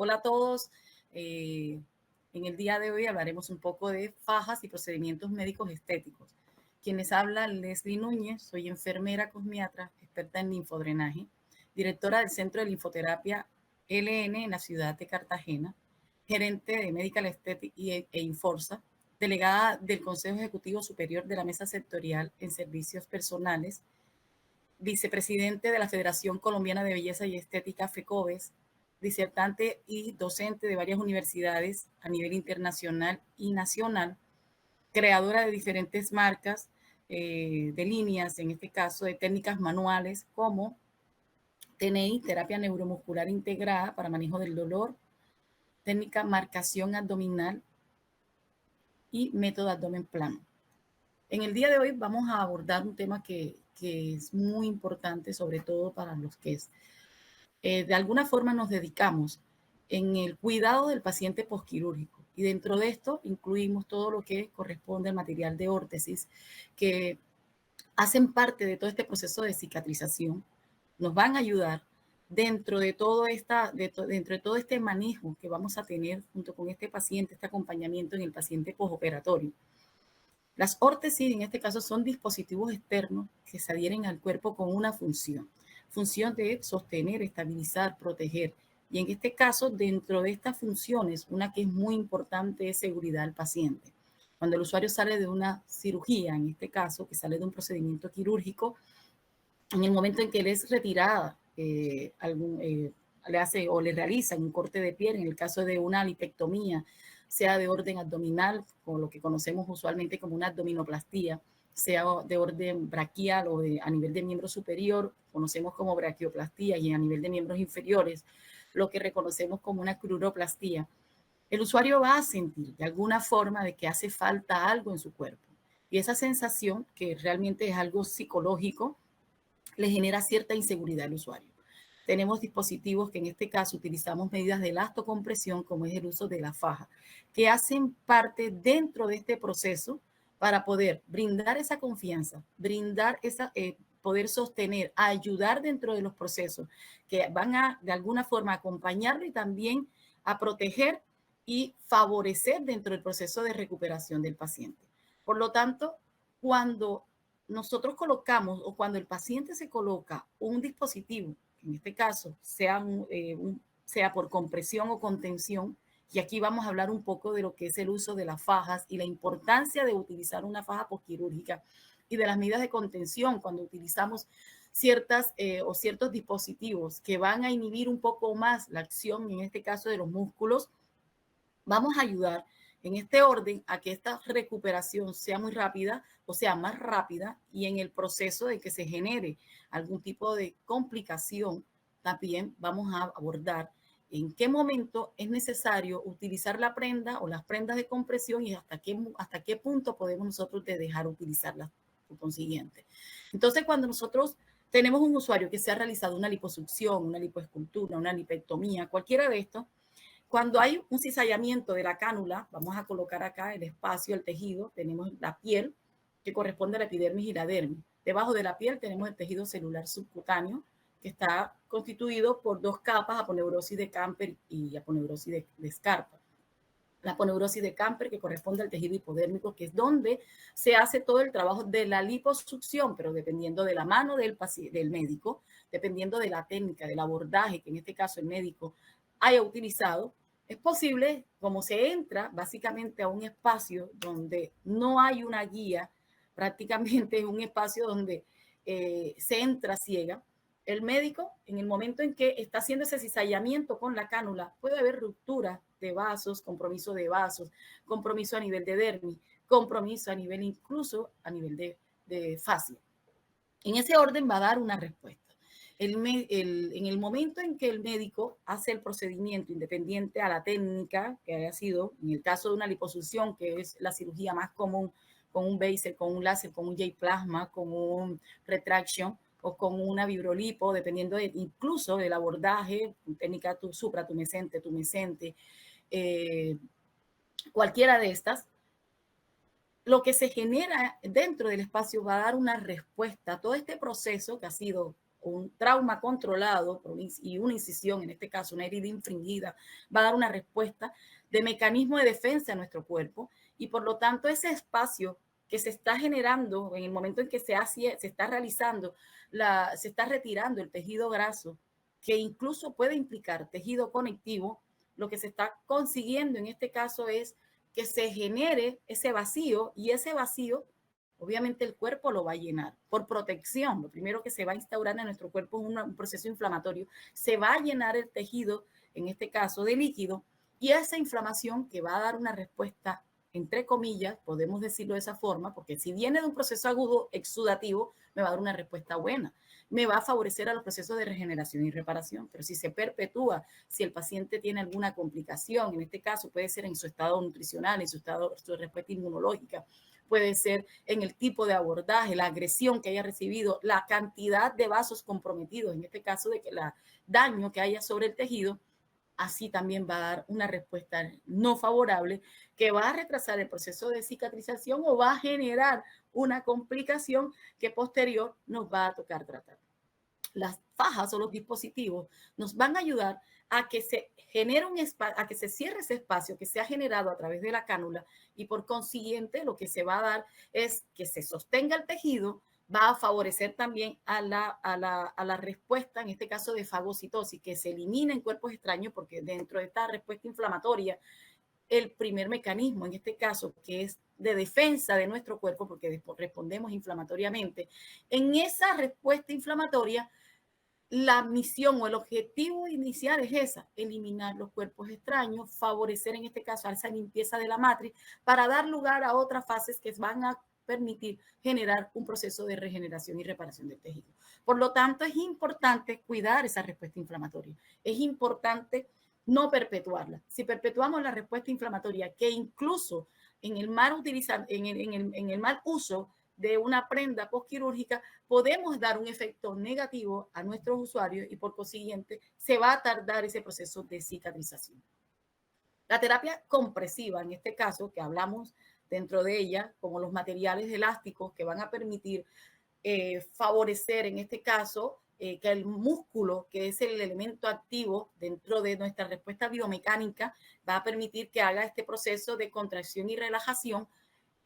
Hola a todos. En el día de hoy hablaremos un poco de fajas y procedimientos médicos estéticos. Quien les habla, Leslie Núñez, soy enfermera cosmiatra, experta en linfodrenaje, directora del Centro de Linfoterapia LN en la ciudad de Cartagena, gerente de Medical Aesthetic e Inforza, delegada del Consejo Ejecutivo Superior de la Mesa Sectorial en Servicios Personales, vicepresidente de la Federación Colombiana de Belleza y Estética, FECOBES, disertante y docente de varias universidades a nivel internacional y nacional, creadora de diferentes marcas de líneas, en este caso de técnicas manuales como TNI, terapia neuromuscular integrada para manejo del dolor, técnica marcación abdominal y método abdomen plano. En el día de hoy vamos a abordar un tema que es muy importante, sobre todo para los que de alguna forma nos dedicamos en el cuidado del paciente posquirúrgico. Y dentro de esto incluimos todo lo que corresponde al material de órtesis, que hacen parte de todo este proceso de cicatrización, nos van a ayudar dentro de todo este manejo que vamos a tener junto con este paciente, este acompañamiento en el paciente postoperatorio. Las órtesis, en este caso, son dispositivos externos que se adhieren al cuerpo con una función de sostener, estabilizar, proteger. Y en este caso, dentro de estas funciones, una que es muy importante es seguridad al paciente. Cuando el usuario sale de una cirugía, en este caso, que sale de un procedimiento quirúrgico, en el momento en que él es retirada, le hace o le realizan un corte de piel, en el caso de una lipectomía, sea de orden abdominal, o lo que conocemos usualmente como una abdominoplastía, sea de orden braquial o a nivel de miembro superior, conocemos como braquioplastía, y a nivel de miembros inferiores, lo que reconocemos como una cruroplastía. El usuario va a sentir de alguna forma de que hace falta algo en su cuerpo. Y esa sensación, que realmente es algo psicológico, le genera cierta inseguridad al usuario. Tenemos dispositivos que en este caso utilizamos medidas de elastocompresión, como es el uso de la faja, que hacen parte dentro de este proceso para poder brindar esa confianza, poder sostener, ayudar dentro de los procesos que van a de alguna forma acompañarlo y también a proteger y favorecer dentro del proceso de recuperación del paciente. Por lo tanto, cuando nosotros colocamos o cuando el paciente se coloca un dispositivo, en este caso sea por compresión o contención, y aquí vamos a hablar un poco de lo que es el uso de las fajas y la importancia de utilizar una faja posquirúrgica y de las medidas de contención cuando utilizamos ciertos dispositivos que van a inhibir un poco más la acción, en este caso de los músculos. Vamos a ayudar en este orden a que esta recuperación sea muy rápida, o sea, más rápida, y en el proceso de que se genere algún tipo de complicación, también vamos a abordar en qué momento es necesario utilizar la prenda o las prendas de compresión y hasta qué punto podemos nosotros dejar utilizarlas por consiguiente. Entonces, cuando nosotros tenemos un usuario que se ha realizado una liposucción, una lipoescultura, una lipectomía, cualquiera de estos, cuando hay un cizallamiento de la cánula, vamos a colocar acá el espacio, el tejido, tenemos la piel que corresponde a la epidermis y la dermis. Debajo de la piel tenemos el tejido celular subcutáneo, que está constituido por dos capas, aponeurosis de Camper y aponeurosis de Scarpa. La aponeurosis de Camper, que corresponde al tejido hipodérmico, que es donde se hace todo el trabajo de la liposucción, pero dependiendo de la mano del médico, dependiendo de la técnica, del abordaje que en este caso el médico haya utilizado, es posible, como se entra básicamente a un espacio donde no hay una guía, prácticamente es un espacio donde se entra ciega. El médico, en el momento en que está haciendo ese cizallamiento con la cánula, puede haber ruptura de vasos, compromiso de vasos, compromiso a nivel de dermis, compromiso a nivel incluso a nivel de fascia. En ese orden va a dar una respuesta. En el momento en que el médico hace el procedimiento independiente a la técnica que haya sido, en el caso de una liposucción, que es la cirugía más común, con un Baser, con un láser, con un J-plasma, con un retraction o con una vibrolipo, dependiendo incluso del abordaje, técnica supratumescente, tumescente, cualquiera de estas, lo que se genera dentro del espacio va a dar una respuesta a todo este proceso que ha sido o un trauma controlado y una incisión, en este caso una herida infringida, va a dar una respuesta de mecanismo de defensa a nuestro cuerpo y por lo tanto ese espacio que se está generando en el momento en que se está realizando, se está retirando el tejido graso, que incluso puede implicar tejido conectivo, lo que se está consiguiendo en este caso es que se genere ese vacío y ese vacío obviamente el cuerpo lo va a llenar por protección. Lo primero que se va a instaurar en nuestro cuerpo es un proceso inflamatorio. Se va a llenar el tejido, en este caso de líquido, y esa inflamación que va a dar una respuesta, entre comillas, podemos decirlo de esa forma, porque si viene de un proceso agudo exudativo, me va a dar una respuesta buena. Me va a favorecer a los procesos de regeneración y reparación. Pero si se perpetúa, si el paciente tiene alguna complicación, en este caso puede ser en su estado nutricional, en su estado, su respuesta inmunológica, puede ser en el tipo de abordaje, la agresión que haya recibido, la cantidad de vasos comprometidos, en este caso de que el daño que haya sobre el tejido, así también va a dar una respuesta no favorable que va a retrasar el proceso de cicatrización o va a generar una complicación que posterior nos va a tocar tratar. Las fajas o los dispositivos nos van a ayudar a que se genere un espacio, a que se cierre ese espacio que se ha generado a través de la cánula y por consiguiente lo que se va a dar es que se sostenga el tejido, va a favorecer también a la respuesta, en este caso de fagocitosis, que se elimina en cuerpos extraños porque dentro de esta respuesta inflamatoria, el primer mecanismo, en este caso, que es de defensa de nuestro cuerpo, porque respondemos inflamatoriamente, en esa respuesta inflamatoria, la misión o el objetivo inicial es esa, eliminar los cuerpos extraños, favorecer en este caso a esa limpieza de la matriz para dar lugar a otras fases que van a permitir generar un proceso de regeneración y reparación del tejido. Por lo tanto, es importante cuidar esa respuesta inflamatoria. Es importante no perpetuarla. Si perpetuamos la respuesta inflamatoria, que incluso en el mal, en el mal uso de una prenda postquirúrgica, podemos dar un efecto negativo a nuestros usuarios y por consiguiente se va a tardar ese proceso de cicatrización. La terapia compresiva, en este caso, que hablamos dentro de ella, como los materiales elásticos que van a permitir favorecer, en este caso, que el músculo, que es el elemento activo dentro de nuestra respuesta biomecánica, va a permitir que haga este proceso de contracción y relajación.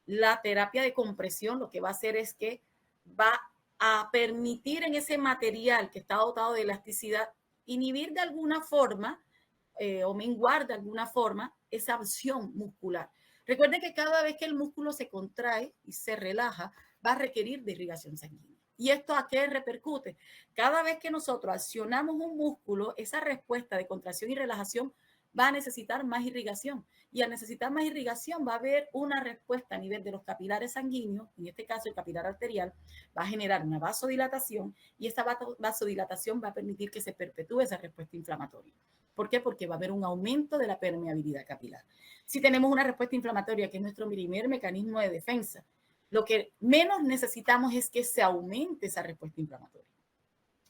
La terapia de compresión lo que va a hacer es que va a permitir en ese material que está dotado de elasticidad inhibir de alguna forma o menguar de alguna forma esa acción muscular. Recuerden que cada vez que el músculo se contrae y se relaja, va a requerir de irrigación sanguínea. ¿Y esto a qué repercute? Cada vez que nosotros accionamos un músculo, esa respuesta de contracción y relajación va a necesitar más irrigación. Y al necesitar más irrigación va a haber una respuesta a nivel de los capilares sanguíneos, en este caso el capilar arterial, va a generar una vasodilatación y esa vasodilatación va a permitir que se perpetúe esa respuesta inflamatoria. ¿Por qué? Porque va a haber un aumento de la permeabilidad capilar. Si tenemos una respuesta inflamatoria, que es nuestro primer mecanismo de defensa, lo que menos necesitamos es que se aumente esa respuesta inflamatoria.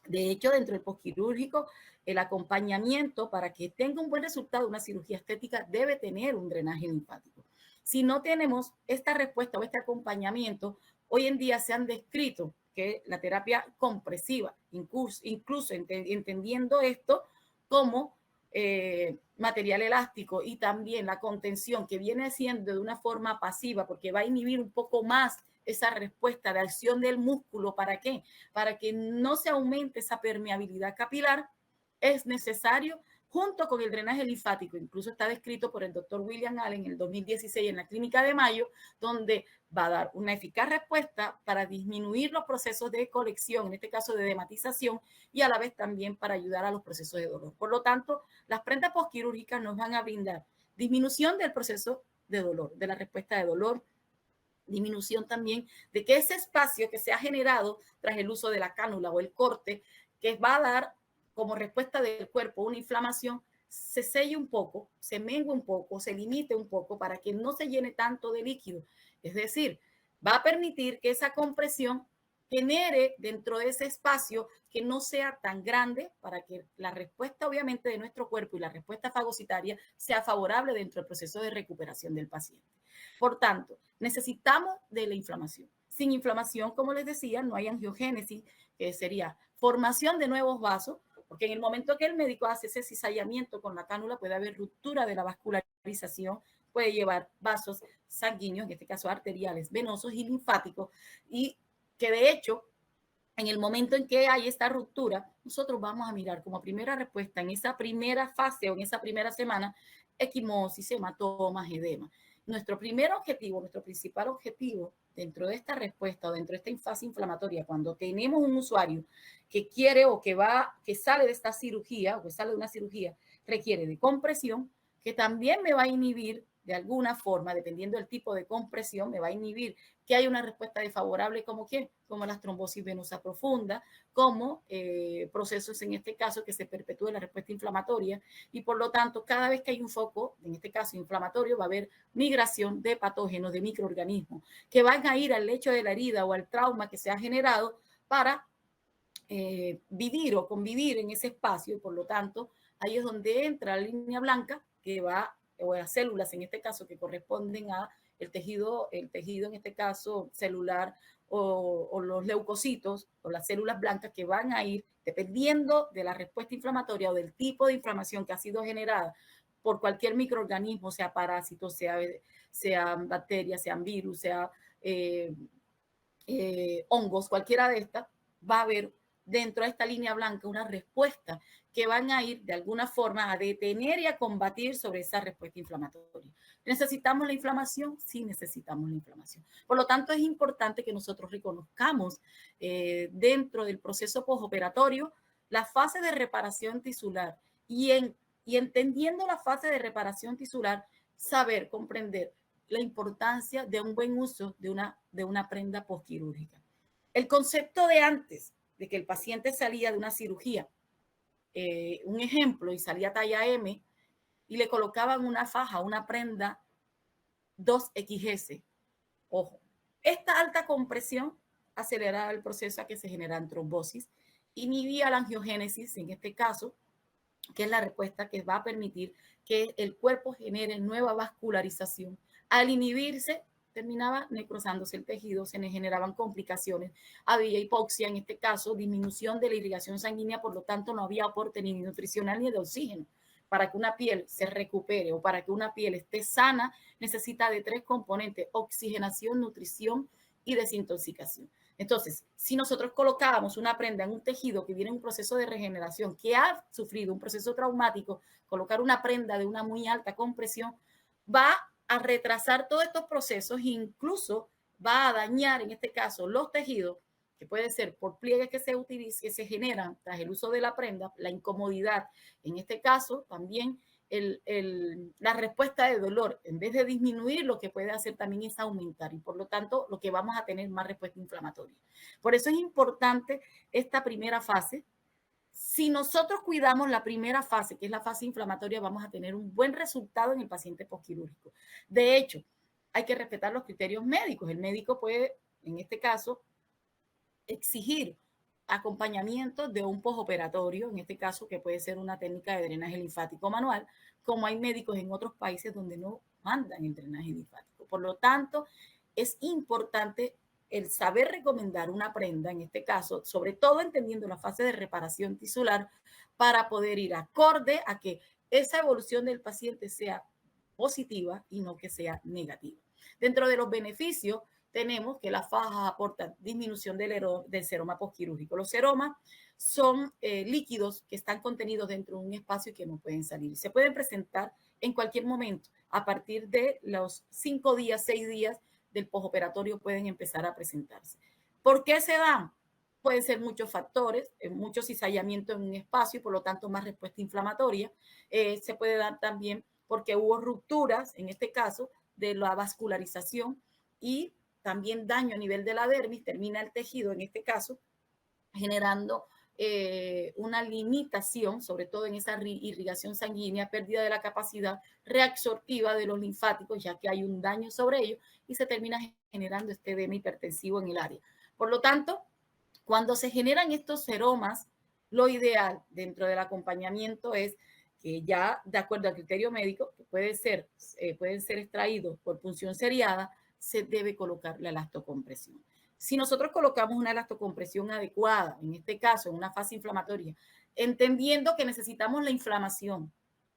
De hecho, dentro del postquirúrgico, el acompañamiento para que tenga un buen resultado, una cirugía estética, debe tener un drenaje linfático. Si no tenemos esta respuesta o este acompañamiento, hoy en día se han descrito que la terapia compresiva, incluso entendiendo esto como material elástico y también la contención que viene siendo de una forma pasiva porque va a inhibir un poco más esa respuesta de acción del músculo. ¿Para qué? Para que no se aumente esa permeabilidad capilar, es necesario, junto con el drenaje linfático, incluso está descrito por el doctor William Allen en el 2016 en la Clínica de Mayo, donde va a dar una eficaz respuesta para disminuir los procesos de colección, en este caso de dematización, y a la vez también para ayudar a los procesos de dolor. Por lo tanto, las prendas postquirúrgicas nos van a brindar disminución del proceso de dolor, de la respuesta de dolor, disminución también de que ese espacio que se ha generado tras el uso de la cánula o el corte, que va a dar como respuesta del cuerpo una inflamación, se selle un poco, se mengue un poco, se limite un poco para que no se llene tanto de líquido. Es decir, va a permitir que esa compresión genere dentro de ese espacio que no sea tan grande para que la respuesta obviamente de nuestro cuerpo y la respuesta fagocitaria sea favorable dentro del proceso de recuperación del paciente. Por tanto, necesitamos de la inflamación. Sin inflamación, como les decía, no hay angiogénesis, que sería formación de nuevos vasos, porque en el momento que el médico hace ese cizallamiento con la cánula puede haber ruptura de la vascularización, puede llevar vasos sanguíneos, en este caso arteriales, venosos y linfáticos, y que de hecho en el momento en que hay esta ruptura, nosotros vamos a mirar como primera respuesta en esa primera fase o en esa primera semana, equimosis, hematomas, edema. Nuestro primer objetivo, nuestro principal objetivo dentro de esta respuesta o dentro de esta fase inflamatoria, cuando tenemos un usuario que quiere o que sale de esta cirugía o que sale de una cirugía, requiere de compresión, que también me va a inhibir de alguna forma, dependiendo del tipo de compresión, me va a inhibir que hay una respuesta desfavorable como ¿qué? Como las trombosis venosa profunda, como procesos en este caso que se perpetúe la respuesta inflamatoria y por lo tanto cada vez que hay un foco, en este caso inflamatorio, va a haber migración de patógenos, de microorganismos que van a ir al lecho de la herida o al trauma que se ha generado para vivir o convivir en ese espacio y por lo tanto ahí es donde entra la línea blanca que va, o las células en este caso que corresponden a el tejido en este caso celular o los leucocitos o las células blancas que van a ir dependiendo de la respuesta inflamatoria o del tipo de inflamación que ha sido generada por cualquier microorganismo, sea parásito, sean bacterias, sean virus, sea hongos, cualquiera de estas, va a haber dentro de esta línea blanca una respuesta que van a ir de alguna forma a detener y a combatir sobre esa respuesta inflamatoria. ¿Necesitamos la inflamación? Sí, necesitamos la inflamación. Por lo tanto, es importante que nosotros reconozcamos dentro del proceso postoperatorio la fase de reparación tisular y entendiendo la fase de reparación tisular, saber, comprender la importancia de un buen uso de una prenda postquirúrgica. El concepto de antes, de que el paciente salía de una cirugía, un ejemplo, y salía talla M, y le colocaban una faja, una prenda 2XS. Ojo, esta alta compresión aceleraba el proceso a que se generan trombosis, inhibía la angiogénesis, en este caso, que es la respuesta que va a permitir que el cuerpo genere nueva vascularización. Al inhibirse, terminaba necrosándose el tejido, se le generaban complicaciones, había hipoxia, en este caso, disminución de la irrigación sanguínea, por lo tanto no había aporte ni nutricional ni de oxígeno. Para que una piel se recupere o para que una piel esté sana, necesita de 3 componentes: oxigenación, nutrición y desintoxicación. Entonces, si nosotros colocábamos una prenda en un tejido que viene en un proceso de regeneración, que ha sufrido un proceso traumático, colocar una prenda de una muy alta compresión va a retrasar todos estos procesos e incluso va a dañar, en este caso, los tejidos, que puede ser por pliegues que se utilicen, que se generan tras el uso de la prenda, la incomodidad, en este caso también la respuesta de dolor, en vez de disminuir, lo que puede hacer también es aumentar y por lo tanto lo que vamos a tener más respuesta inflamatoria. Por eso es importante esta primera fase. Si nosotros cuidamos la primera fase, que es la fase inflamatoria, vamos a tener un buen resultado en el paciente postquirúrgico. De hecho, hay que respetar los criterios médicos. El médico puede, en este caso, exigir acompañamiento de un postoperatorio, en este caso que puede ser una técnica de drenaje linfático manual, como hay médicos en otros países donde no mandan el drenaje linfático. Por lo tanto, es importante el saber recomendar una prenda, en este caso, sobre todo entendiendo la fase de reparación tisular, para poder ir acorde a que esa evolución del paciente sea positiva y no que sea negativa. Dentro de los beneficios, tenemos que las fajas aportan disminución del seroma postquirúrgico. Los seromas son líquidos que están contenidos dentro de un espacio y que no pueden salir. Se pueden presentar en cualquier momento. A partir de los 5 días, 6 días del postoperatorio pueden empezar a presentarse. ¿Por qué se dan? Pueden ser muchos factores, mucho cizallamiento en un espacio y por lo tanto más respuesta inflamatoria. Se puede dar también porque hubo rupturas, en este caso, de la vascularización y también daño a nivel de la dermis, termina el tejido, en este caso, generando una limitación, sobre todo en esa irrigación sanguínea, pérdida de la capacidad reabsortiva de los linfáticos, ya que hay un daño sobre ellos, y se termina generando este edema hipertensivo en el área. Por lo tanto, cuando se generan estos seromas, lo ideal dentro del acompañamiento es que ya de acuerdo al criterio médico, que pueden ser extraídos por punción seriada, se debe colocar la elastocompresión. Si nosotros colocamos una elastocompresión adecuada, en este caso, en una fase inflamatoria, entendiendo que necesitamos la inflamación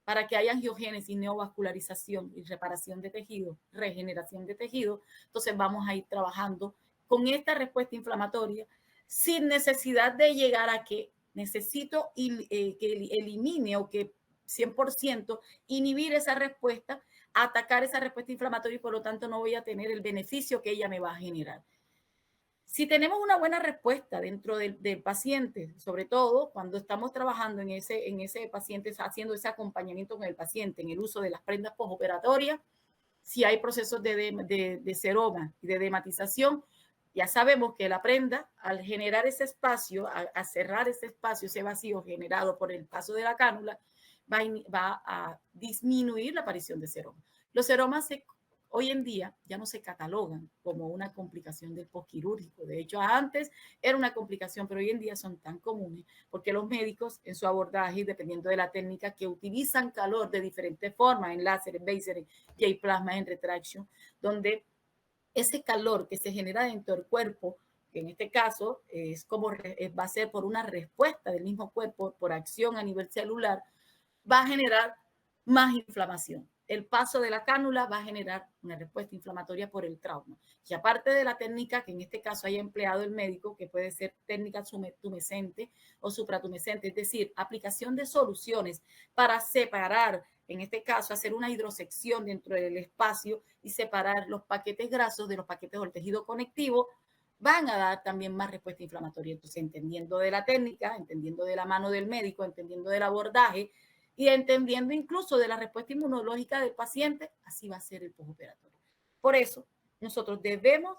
para que haya angiogénesis, neovascularización y reparación de tejido, regeneración de tejido, entonces vamos a ir trabajando con esta respuesta inflamatoria sin necesidad de llegar a que necesito que elimine o que 100% inhibir esa respuesta, atacar esa respuesta inflamatoria y por lo tanto no voy a tener el beneficio que ella me va a generar. Si tenemos una buena respuesta dentro del paciente, sobre todo cuando estamos trabajando en ese paciente, haciendo ese acompañamiento con el paciente en el uso de las prendas postoperatorias, si hay procesos de seroma y de dematización, ya sabemos que la prenda, al generar ese espacio, a cerrar ese espacio, ese vacío generado por el paso de la cánula, va a disminuir la aparición de seroma. Los seromas hoy en día ya no se catalogan como una complicación del postquirúrgico. De hecho, antes era una complicación, pero hoy en día son tan comunes porque los médicos en su abordaje, dependiendo de la técnica, que utilizan calor de diferentes formas, en láser, en laser, en J-plasma, en retraction, donde ese calor que se genera dentro del cuerpo, que en este caso es como va a ser por una respuesta del mismo cuerpo, por acción a nivel celular, va a generar más inflamación. El paso de la cánula va a generar una respuesta inflamatoria por el trauma. Y aparte de la técnica que en este caso haya empleado el médico, que puede ser técnica tumescente o supratumescente, es decir, aplicación de soluciones para separar, en este caso, hacer una hidrosección dentro del espacio y separar los paquetes grasos de los paquetes del tejido conectivo, van a dar también más respuesta inflamatoria. Entonces, entendiendo de la técnica, entendiendo de la mano del médico, entendiendo del abordaje, y entendiendo incluso de la respuesta inmunológica del paciente, así va a ser el postoperatorio. Por eso, nosotros debemos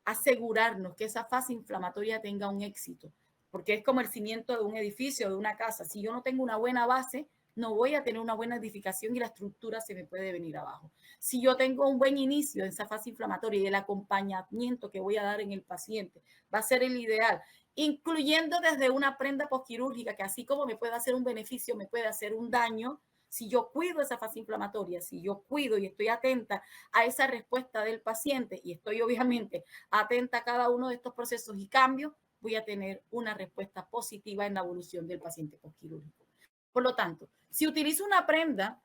asegurarnos que esa fase inflamatoria tenga un éxito, porque es como el cimiento de un edificio, de una casa. Si yo no tengo una buena base, no voy a tener una buena edificación y la estructura se me puede venir abajo. Si yo tengo un buen inicio en esa fase inflamatoria y el acompañamiento que voy a dar en el paciente va a ser el ideal, incluyendo desde una prenda postquirúrgica que así como me puede hacer un beneficio, me puede hacer un daño. Si yo cuido esa fase inflamatoria, si yo cuido y estoy atenta a esa respuesta del paciente y estoy obviamente atenta a cada uno de estos procesos y cambios, voy a tener una respuesta positiva en la evolución del paciente postquirúrgico. Por lo tanto, si utilizo una prenda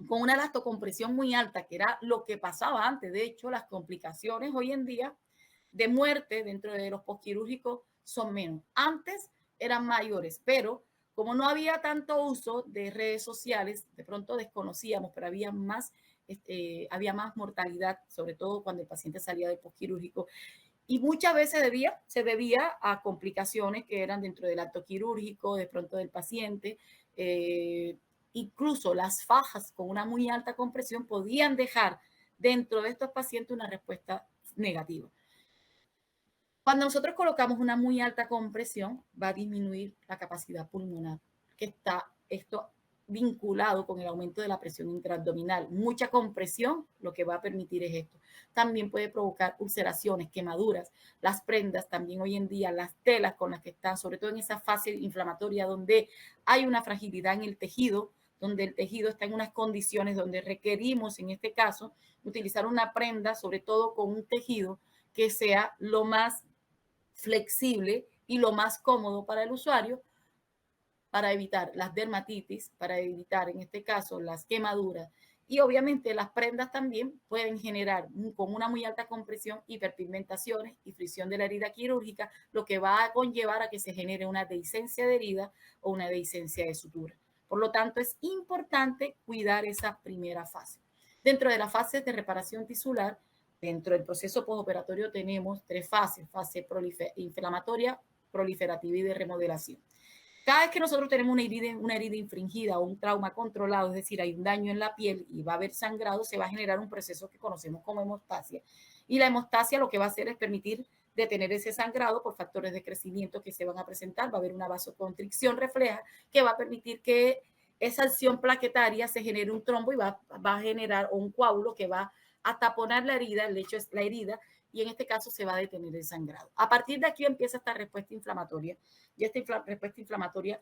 con una elastocompresión muy alta, que era lo que pasaba antes, de hecho, las complicaciones hoy en día de muerte dentro de los postquirúrgicos son menos. Antes eran mayores, pero como no había tanto uso de redes sociales, de pronto desconocíamos, pero había más mortalidad, sobre todo cuando el paciente salía del postquirúrgico. Y muchas veces se debía a complicaciones que eran dentro del acto quirúrgico, de pronto del paciente. Incluso las fajas con una muy alta compresión podían dejar dentro de estos pacientes una respuesta negativa. Cuando nosotros colocamos una muy alta compresión, va a disminuir la capacidad pulmonar, que está esto vinculado con el aumento de la presión intraabdominal. Mucha compresión lo que va a permitir es esto. También puede provocar ulceraciones, quemaduras. Las prendas también hoy en día, las telas con las que están, sobre todo en esa fase inflamatoria donde hay una fragilidad en el tejido, donde el tejido está en unas condiciones donde requerimos, en este caso, utilizar una prenda, sobre todo con un tejido que sea lo más flexible y lo más cómodo para el usuario para evitar las dermatitis, para evitar en este caso las quemaduras y obviamente las prendas también pueden generar con una muy alta compresión hiperpigmentaciones y fricción de la herida quirúrgica, lo que va a conllevar a que se genere una dehiscencia de herida o una dehiscencia de sutura. Por lo tanto, es importante cuidar esa primera fase. Dentro de las fases de reparación tisular, dentro del proceso postoperatorio tenemos 3 fases: fase inflamatoria, proliferativa y de remodelación. Cada vez que nosotros tenemos una herida infringida o un trauma controlado, es decir, hay un daño en la piel y va a haber sangrado, se va a generar un proceso que conocemos como hemostasia. Y la hemostasia lo que va a hacer es permitir detener ese sangrado por factores de crecimiento que se van a presentar. Va a haber una vasoconstricción refleja que va a permitir que esa acción plaquetaria se genere un trombo y va a generar un coágulo que va a taponar la herida, el hecho es la herida, y en este caso se va a detener el sangrado. A partir de aquí empieza esta respuesta inflamatoria y esta respuesta inflamatoria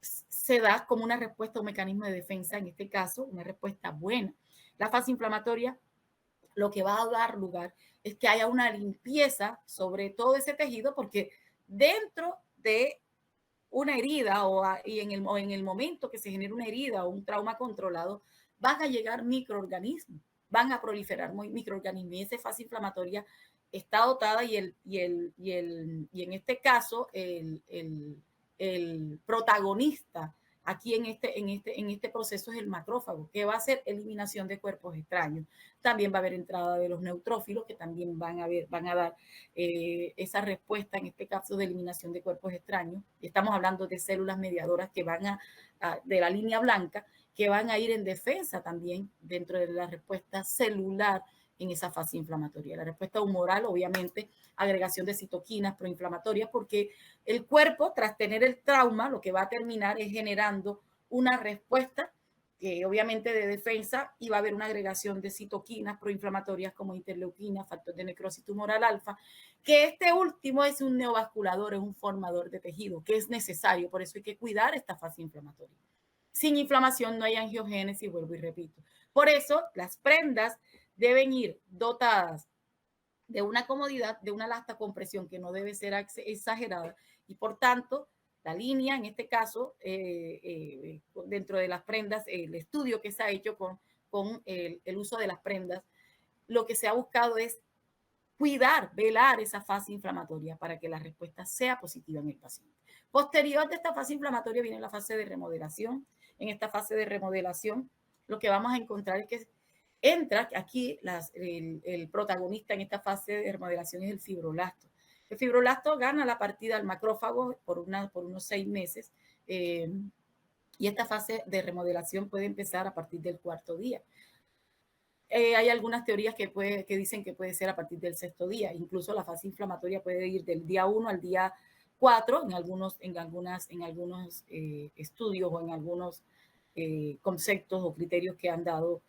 se da como una respuesta, un mecanismo de defensa, en este caso, una respuesta buena. La fase inflamatoria lo que va a dar lugar es que haya una limpieza sobre todo ese tejido, porque dentro de una herida y en el momento que se genera una herida o un trauma controlado, van a llegar microorganismos, van a proliferar microorganismos y esa fase inflamatoria está dotada y en este caso el protagonista aquí en este proceso es el macrófago, que va a hacer eliminación de cuerpos extraños. También va a haber entrada de los neutrófilos, que también van a dar esa respuesta, en este caso de eliminación de cuerpos extraños. Estamos hablando de células mediadoras que van de la línea blanca, que van a ir en defensa también dentro de la respuesta celular en esa fase inflamatoria. La respuesta humoral, obviamente, agregación de citoquinas proinflamatorias, porque el cuerpo, tras tener el trauma, lo que va a terminar es generando una respuesta que obviamente de defensa, y va a haber una agregación de citoquinas proinflamatorias como interleuquina, factor de necrosis tumoral alfa, que este último es un neovasculador, es un formador de tejido, que es necesario, por eso hay que cuidar esta fase inflamatoria. Sin inflamación no hay angiogénesis, vuelvo y repito. Por eso las prendas deben ir dotadas de una comodidad, de una elasta compresión que no debe ser exagerada y por tanto la línea, en este caso, dentro de las prendas, el estudio que se ha hecho con el uso de las prendas, lo que se ha buscado es cuidar, velar esa fase inflamatoria para que la respuesta sea positiva en el paciente. Posterior de esta fase inflamatoria viene la fase de remodelación. En esta fase de remodelación, lo que vamos a encontrar es que entra aquí el protagonista en esta fase de remodelación es el fibroblasto. El fibroblasto gana la partida al macrófago por unos 6 meses y esta fase de remodelación puede empezar a partir del 4º día. Hay algunas teorías que dicen que puede ser a partir del 6º día. Incluso la fase inflamatoria puede ir del día 1 al día 4 en algunos estudios o en algunos conceptos o criterios que han dado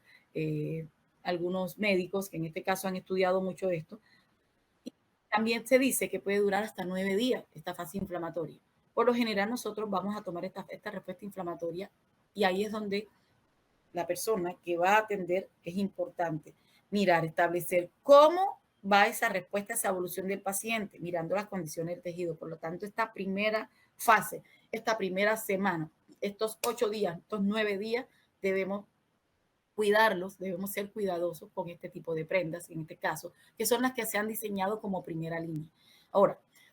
algunos médicos que en este caso han estudiado mucho esto. Y también se dice que puede durar hasta 9 días esta fase inflamatoria. Por lo general nosotros vamos a tomar esta respuesta inflamatoria y ahí es donde la persona que va a atender es importante mirar, establecer cómo va esa respuesta, esa evolución del paciente, mirando las condiciones del tejido. Por lo tanto, esta primera fase, esta primera semana, estos 8 días, estos 9 días, debemos cuidarlos, debemos ser cuidadosos con este tipo de prendas, en este caso, que son las que se han diseñado como primera línea.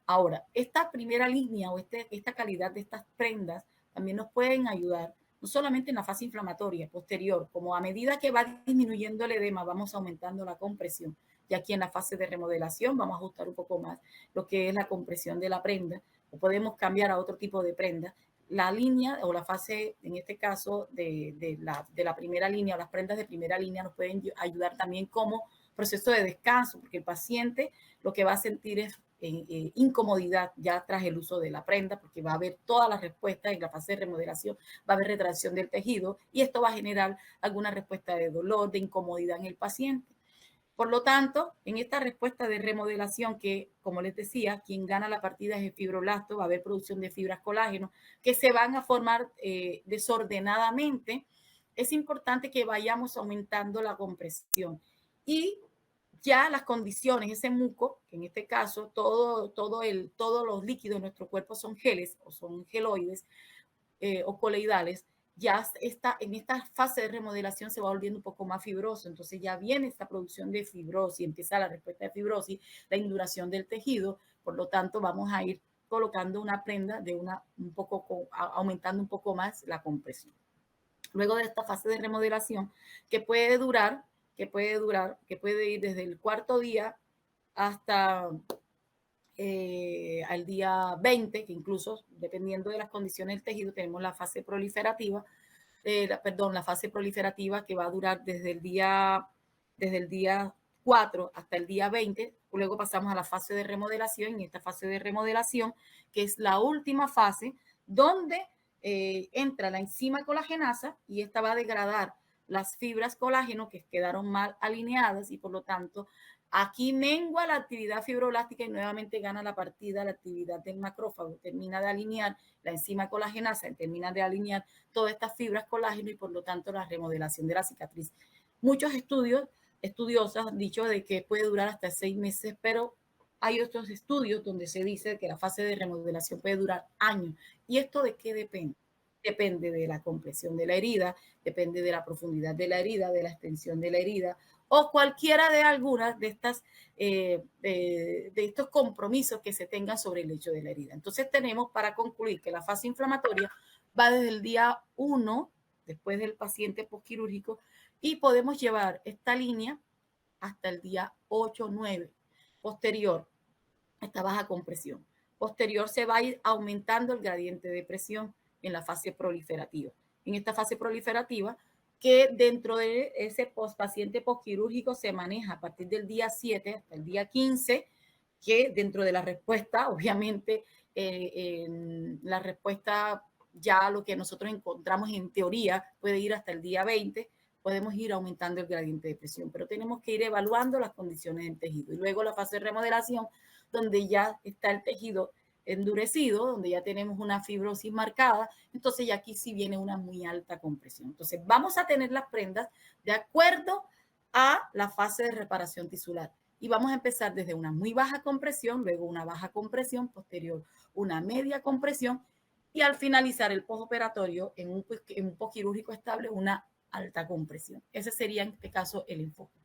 Ahora, esta primera línea o esta calidad de estas prendas también nos pueden ayudar no solamente en la fase inflamatoria posterior, como a medida que va disminuyendo el edema, vamos aumentando la compresión. Y aquí en la fase de remodelación vamos a ajustar un poco más lo que es la compresión de la prenda, o podemos cambiar a otro tipo de prenda. La línea o la fase, en este caso, de la primera línea o las prendas de primera línea nos pueden ayudar también como proceso de descanso, porque el paciente lo que va a sentir es incomodidad ya tras el uso de la prenda, porque va a haber todas las respuestas en la fase de remodelación, va a haber retracción del tejido y esto va a generar alguna respuesta de dolor, de incomodidad en el paciente. Por lo tanto, en esta respuesta de remodelación, que como les decía, quien gana la partida es el fibroblasto, va a haber producción de fibras colágeno que se van a formar desordenadamente, es importante que vayamos aumentando la compresión y ya las condiciones, ese muco, que en este caso todos los líquidos de nuestro cuerpo son geles o son geloides o coloidales, ya está en esta fase de remodelación se va volviendo un poco más fibroso, entonces ya viene esta producción de fibrosis, empieza la respuesta de fibrosis, la induración del tejido, por lo tanto vamos a ir colocando una prenda de aumentando un poco más la compresión. Luego de esta fase de remodelación, que puede ir desde el 4º día hasta al día 20, que incluso dependiendo de las condiciones del tejido, tenemos la fase proliferativa, la fase proliferativa que va a durar desde el día 4 hasta el día 20, luego pasamos a la fase de remodelación, y esta fase de remodelación, que es la última fase, donde entra la enzima colagenasa y esta va a degradar las fibras colágeno que quedaron mal alineadas y por lo tanto aquí mengua la actividad fibroblástica y nuevamente gana la partida la actividad del macrófago, termina de alinear la enzima colagenasa, termina de alinear todas estas fibras colágeno y por lo tanto la remodelación de la cicatriz. Muchos estudios estudiosas han dicho de que puede durar hasta 6 meses, pero hay otros estudios donde se dice que la fase de remodelación puede durar años. ¿Y esto de qué depende? Depende de la compresión de la herida, depende de la profundidad de la herida, de la extensión de la herida, o cualquiera de algunas de estas de estos compromisos que se tengan sobre el hecho de la herida. Entonces tenemos para concluir que la fase inflamatoria va desde el día 1, después del paciente postquirúrgico, y podemos llevar esta línea hasta el día 8 o 9. Posterior, esta baja compresión. Posterior se va a ir aumentando el gradiente de presión en la fase proliferativa. En esta fase proliferativa, que dentro de ese paciente postquirúrgico se maneja a partir del día 7 hasta el día 15, que dentro de la respuesta, obviamente, la respuesta ya lo que nosotros encontramos en teoría puede ir hasta el día 20, podemos ir aumentando el gradiente de presión, pero tenemos que ir evaluando las condiciones del tejido. Y luego la fase de remodelación, donde ya está el tejido endurecido, donde ya tenemos una fibrosis marcada, entonces ya aquí sí viene una muy alta compresión. Entonces vamos a tener las prendas de acuerdo a la fase de reparación tisular. Y vamos a empezar desde una muy baja compresión, luego una baja compresión, posterior una media compresión, y al finalizar el postoperatorio en un postquirúrgico estable, una alta compresión. Ese sería en este caso el enfoque.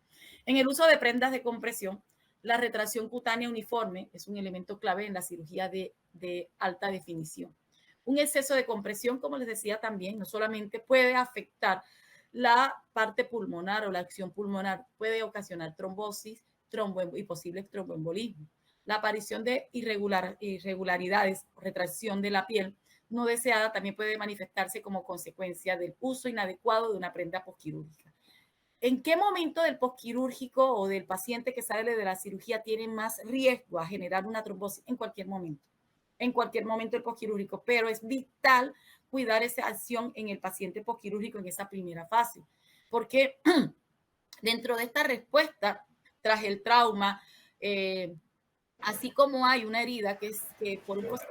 En el uso de prendas de compresión, la retracción cutánea uniforme es un elemento clave en la cirugía de alta definición. Un exceso de compresión, como les decía también, no solamente puede afectar la parte pulmonar o la acción pulmonar, puede ocasionar trombosis y posible tromboembolismo. La aparición de irregularidades, retracción de la piel no deseada también puede manifestarse como consecuencia del uso inadecuado de una prenda postquirúrgica. ¿En qué momento del postquirúrgico o del paciente que sale de la cirugía tiene más riesgo a generar una trombosis? En cualquier momento del postquirúrgico, pero es vital cuidar esa acción en el paciente postquirúrgico en esa primera fase, porque dentro de esta respuesta, tras el trauma, así como hay una herida que por un proceso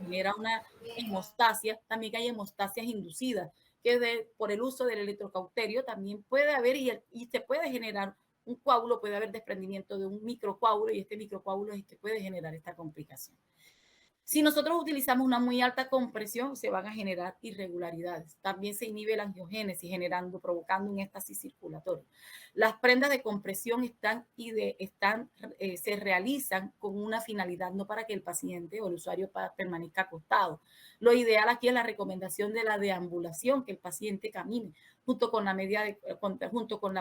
genera una hemostasia, también hay hemostasias inducidas, que por el uso del electrocauterio también puede haber y se puede generar un coágulo, puede haber desprendimiento de un microcoágulo y este microcoágulo es el que puede generar esta complicación. Si nosotros utilizamos una muy alta compresión, se van a generar irregularidades. También se inhibe la angiogénesis, provocando un éxtasis circulatorio. Las prendas de compresión se realizan con una finalidad, no para que el paciente o el usuario permanezca acostado. Lo ideal aquí es la recomendación de la deambulación, que el paciente camine junto con la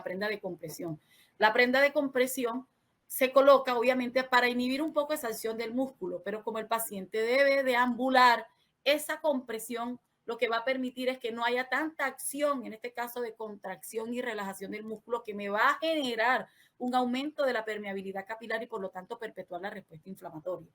prenda de compresión. La prenda de compresión se coloca obviamente para inhibir un poco esa acción del músculo, pero como el paciente debe deambular, esa compresión lo que va a permitir es que no haya tanta acción, en este caso de contracción y relajación del músculo, que me va a generar un aumento de la permeabilidad capilar y por lo tanto perpetuar la respuesta inflamatoria.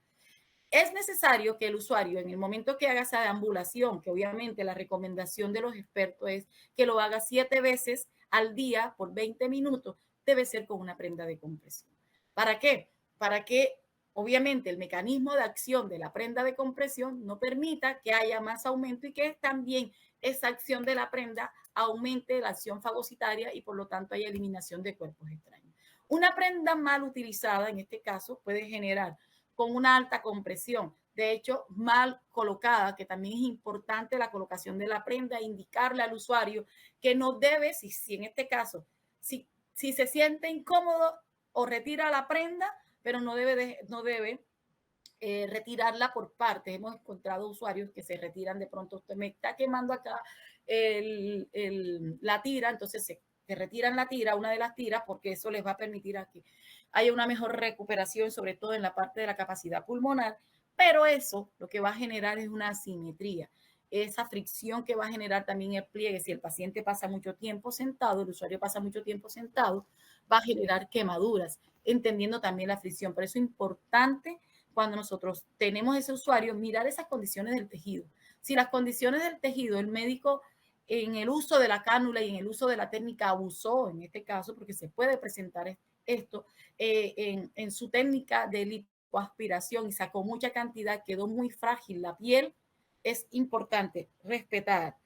Es necesario que el usuario, en el momento que haga esa deambulación, que obviamente la recomendación de los expertos es que lo haga 7 veces al día por 20 minutos, debe ser con una prenda de compresión. ¿Para qué? Para que obviamente el mecanismo de acción de la prenda de compresión no permita que haya más aumento y que también esa acción de la prenda aumente la acción fagocitaria y por lo tanto haya eliminación de cuerpos extraños. Una prenda mal utilizada, en este caso, puede generar con una alta compresión, de hecho, mal colocada, que también es importante la colocación de la prenda, indicarle al usuario que no debe, si en este caso, si se siente incómodo, o retira la prenda, pero no debe retirarla por partes. Hemos encontrado usuarios que se retiran de pronto, usted me está quemando acá la tira, entonces se retiran la tira, una de las tiras, porque eso les va a permitir a que haya una mejor recuperación, sobre todo en la parte de la capacidad pulmonar, pero eso lo que va a generar es una asimetría. Esa fricción que va a generar también el pliegue, si el paciente pasa mucho tiempo sentado, el usuario pasa mucho tiempo sentado, va a generar quemaduras, entendiendo también la fricción. Por eso es importante cuando nosotros tenemos ese usuario, mirar esas condiciones del tejido. Si las condiciones del tejido, el médico en el uso de la cánula y en el uso de la técnica abusó, en este caso, porque se puede presentar esto, en su técnica de lipoaspiración y sacó mucha cantidad, quedó muy frágil la piel, es importante respetar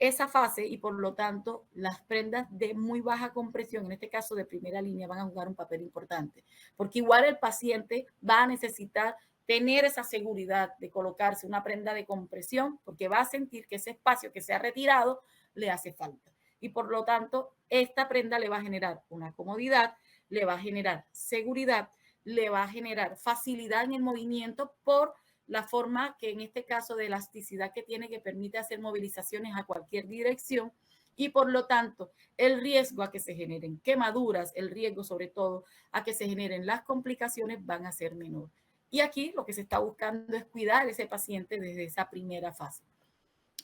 esa fase y por lo tanto las prendas de muy baja compresión, en este caso de primera línea, van a jugar un papel importante, porque igual el paciente va a necesitar tener esa seguridad de colocarse una prenda de compresión porque va a sentir que ese espacio que se ha retirado le hace falta. Y por lo tanto, esta prenda le va a generar una comodidad, le va a generar seguridad, le va a generar facilidad en el movimiento por la forma que en este caso de elasticidad que tiene, que permite hacer movilizaciones a cualquier dirección, y por lo tanto el riesgo a que se generen quemaduras, el riesgo sobre todo a que se generen las complicaciones van a ser menor. Y aquí lo que se está buscando es cuidar a ese paciente desde esa primera fase.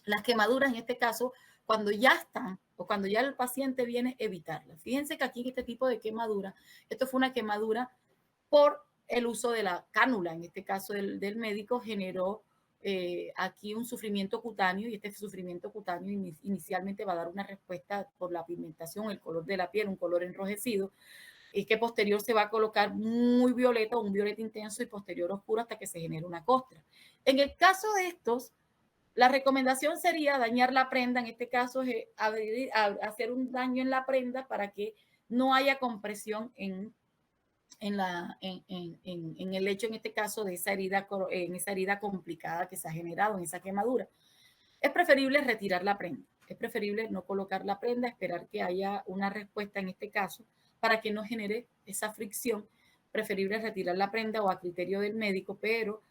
Las quemaduras en este caso, cuando ya están o cuando ya el paciente viene, evitarlas. Fíjense que aquí en este tipo de quemadura, esto fue una quemadura por el uso de la cánula, en este caso del médico, generó aquí un sufrimiento cutáneo, y este sufrimiento cutáneo inicialmente va a dar una respuesta por la pigmentación, el color de la piel, un color enrojecido, y que posterior se va a colocar muy violeta, un violeta intenso, y posterior oscuro hasta que se genere una costra. En el caso de estos, la recomendación sería dañar la prenda, en este caso es hacer un daño en la prenda para que no haya compresión en el hecho, en este caso, de esa herida complicada que se ha generado, en esa quemadura. Es preferible retirar la prenda, es preferible no colocar la prenda, esperar que haya una respuesta en este caso para que no genere esa fricción. Preferible retirar la prenda o a criterio del médico, pero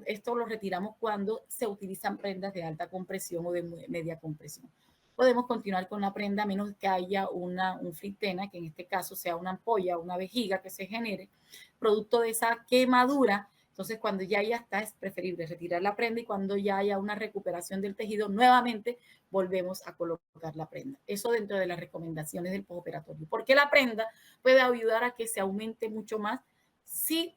esto lo retiramos cuando se utilizan prendas de alta compresión o de media compresión. Podemos continuar con la prenda a menos que haya un fritena, que en este caso sea una ampolla, una vejiga que se genere, producto de esa quemadura. Entonces, cuando ya está, es preferible retirar la prenda, y cuando ya haya una recuperación del tejido, nuevamente volvemos a colocar la prenda. Eso dentro de las recomendaciones del postoperatorio. Porque la prenda puede ayudar a que se aumente mucho más si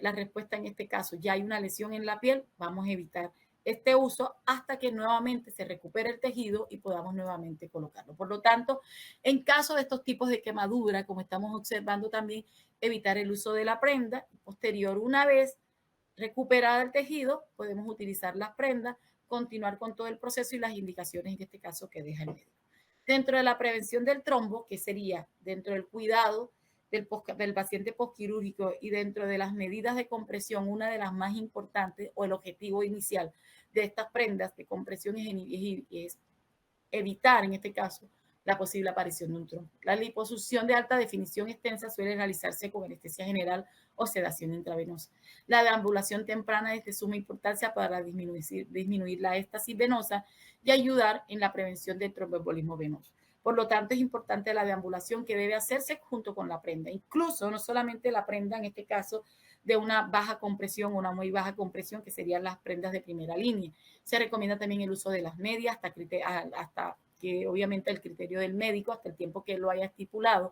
la respuesta en este caso ya hay una lesión en la piel. Vamos a evitar este uso hasta que nuevamente se recupere el tejido y podamos nuevamente colocarlo. Por lo tanto, en caso de estos tipos de quemadura, como estamos observando también, evitar el uso de la prenda. Posterior, una vez recuperada el tejido, podemos utilizar las prendas, continuar con todo el proceso y las indicaciones en este caso que deja el médico. Dentro de la prevención del trombo, que sería dentro del cuidado del paciente postquirúrgico y dentro de las medidas de compresión, una de las más importantes o el objetivo inicial de estas prendas de compresión es evitar en este caso la posible aparición de un trombo. La liposucción de alta definición extensa suele realizarse con anestesia general o sedación intravenosa. La deambulación temprana es de suma importancia para disminuir la éstasis venosa y ayudar en la prevención del tromboembolismo venoso. Por lo tanto, es importante la deambulación, que debe hacerse junto con la prenda. Incluso no solamente la prenda, en este caso, de una baja compresión o una muy baja compresión, que serían las prendas de primera línea. Se recomienda también el uso de las medias hasta que obviamente el criterio del médico, hasta el tiempo que lo haya estipulado,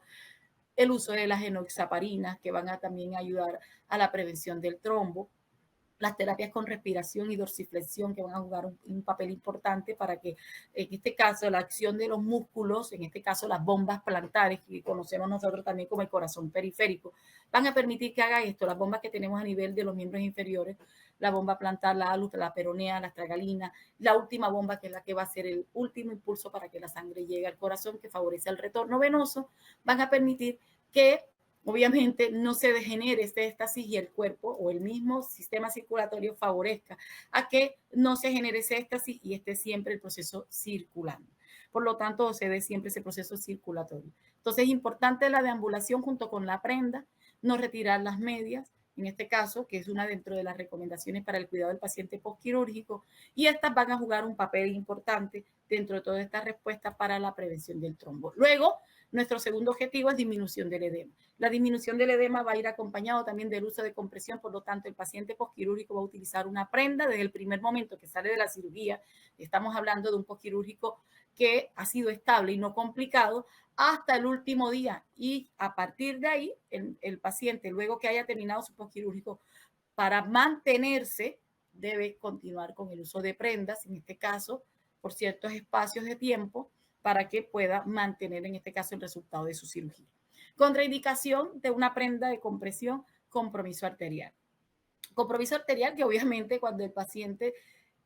el uso de las enoxaparinas, que van a también ayudar a la prevención del trombo, las terapias con respiración y dorsiflexión, que van a jugar un papel importante para que, en este caso, la acción de los músculos, en este caso las bombas plantares, que conocemos nosotros también como el corazón periférico, van a permitir que haga esto. Las bombas que tenemos a nivel de los miembros inferiores, la bomba plantar, la alus, la peronea, la astragalina, la última bomba, que es la que va a ser el último impulso para que la sangre llegue al corazón, que favorece el retorno venoso, van a permitir que obviamente no se degenere este éxtasis y el cuerpo o el mismo sistema circulatorio favorezca a que no se genere ese éxtasis y esté siempre el proceso circulando. Por lo tanto, se dé siempre ese proceso circulatorio. Entonces, es importante la deambulación junto con la prenda, no retirar las medias, en este caso, que es una dentro de las recomendaciones para el cuidado del paciente postquirúrgico, y estas van a jugar un papel importante dentro de toda esta respuesta para la prevención del trombo. Luego, nuestro segundo objetivo es disminución del edema. La disminución del edema va a ir acompañado también del uso de compresión, por lo tanto, el paciente postquirúrgico va a utilizar una prenda desde el primer momento que sale de la cirugía. Estamos hablando de un postquirúrgico que ha sido estable y no complicado hasta el último día, y a partir de ahí, el paciente, luego que haya terminado su postquirúrgico, para mantenerse, debe continuar con el uso de prendas, en este caso, por ciertos espacios de tiempo, para que pueda mantener, en este caso, el resultado de su cirugía. Contraindicación de una prenda de compresión: compromiso arterial. Compromiso arterial que obviamente cuando el paciente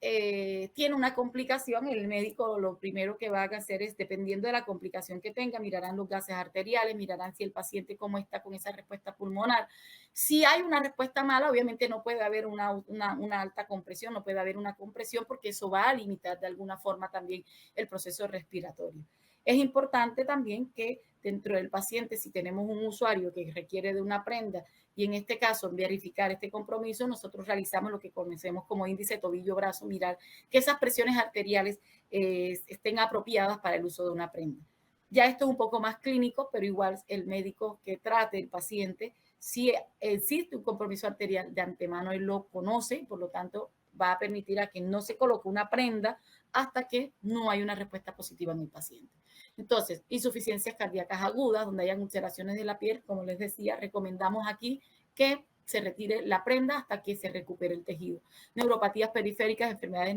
tiene una complicación, el médico lo primero que va a hacer es, dependiendo de la complicación que tenga, mirarán los gases arteriales, mirarán si el paciente cómo está con esa respuesta pulmonar. Si hay una respuesta mala, obviamente no puede haber una alta compresión, no puede haber una compresión porque eso va a limitar de alguna forma también el proceso respiratorio. Es importante también que dentro del paciente, si tenemos un usuario que requiere de una prenda y en este caso verificar este compromiso, nosotros realizamos lo que conocemos como índice tobillo-brazo, mirar que esas presiones arteriales estén apropiadas para el uso de una prenda. Ya esto es un poco más clínico, pero igual el médico que trate el paciente, si existe un compromiso arterial de antemano, él lo conoce, por lo tanto va a permitir a que no se coloque una prenda hasta que no hay una respuesta positiva en el paciente. Entonces, insuficiencias cardíacas agudas, donde hayan ulceraciones de la piel, como les decía, recomendamos aquí que se retire la prenda hasta que se recupere el tejido. Neuropatías periféricas, enfermedades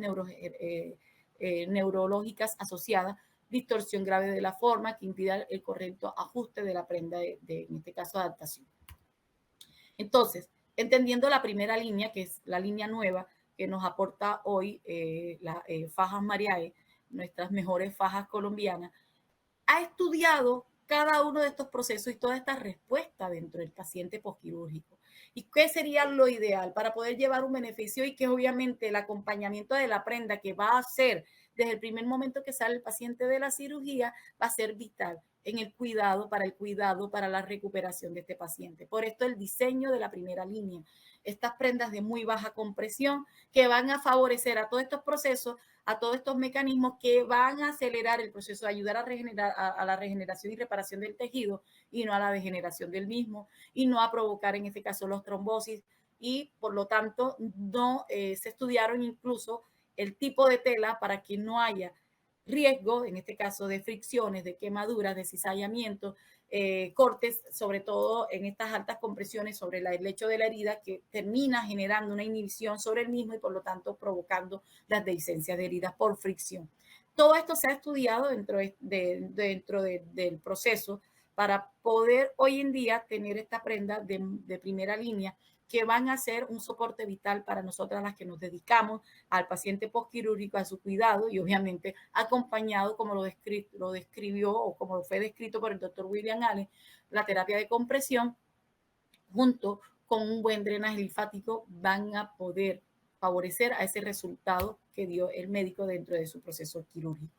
neurológicas asociadas, distorsión grave de la forma que impida el correcto ajuste de la prenda, en este caso, adaptación. Entonces, entendiendo la primera línea, que es la línea nueva que nos aporta hoy las fajas Mariae, nuestras mejores fajas colombianas, ha estudiado cada uno de estos procesos y toda esta respuesta dentro del paciente posquirúrgico. ¿Y qué sería lo ideal para poder llevar un beneficio y que obviamente el acompañamiento de la prenda que va a hacer desde el primer momento que sale el paciente de la cirugía va a ser vital en el cuidado, para la recuperación de este paciente? Por esto el diseño de la primera línea, estas prendas de muy baja compresión que van a favorecer a todos estos procesos, a todos estos mecanismos que van a acelerar el proceso, ayudar a regenerar, a la regeneración y reparación del tejido y no a la degeneración del mismo y no a provocar en este caso los trombosis, y por lo tanto no se estudiaron incluso el tipo de tela para que no haya riesgo, en este caso de fricciones, de quemaduras, de cizallamiento, cortes, sobre todo en estas altas compresiones sobre el lecho de la herida, que termina generando una inhibición sobre el mismo y por lo tanto provocando las dehiscencias de heridas por fricción. Todo esto se ha estudiado del proceso para poder hoy en día tener esta prenda de primera línea que van a ser un soporte vital para nosotras las que nos dedicamos al paciente postquirúrgico, a su cuidado y obviamente acompañado, como lo describió o como fue descrito por el doctor William Allen, la terapia de compresión junto con un buen drenaje linfático van a poder favorecer a ese resultado que dio el médico dentro de su proceso quirúrgico.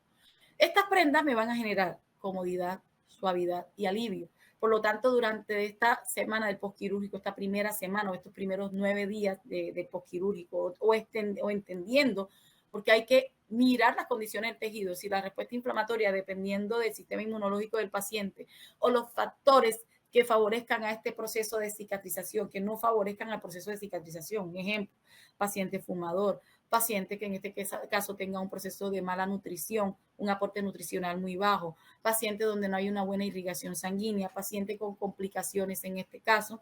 Estas prendas me van a generar comodidad, suavidad y alivio. Por lo tanto, durante esta semana del posquirúrgico, esta primera semana o estos primeros 9 días de posquirúrgico o entendiendo, porque hay que mirar las condiciones del tejido, si la respuesta inflamatoria, dependiendo del sistema inmunológico del paciente o los factores que favorezcan a este proceso de cicatrización, que no favorezcan al proceso de cicatrización. Un ejemplo, paciente fumador, paciente que en este caso tenga un proceso de mala nutrición, un aporte nutricional muy bajo, paciente donde no hay una buena irrigación sanguínea, paciente con complicaciones en este caso,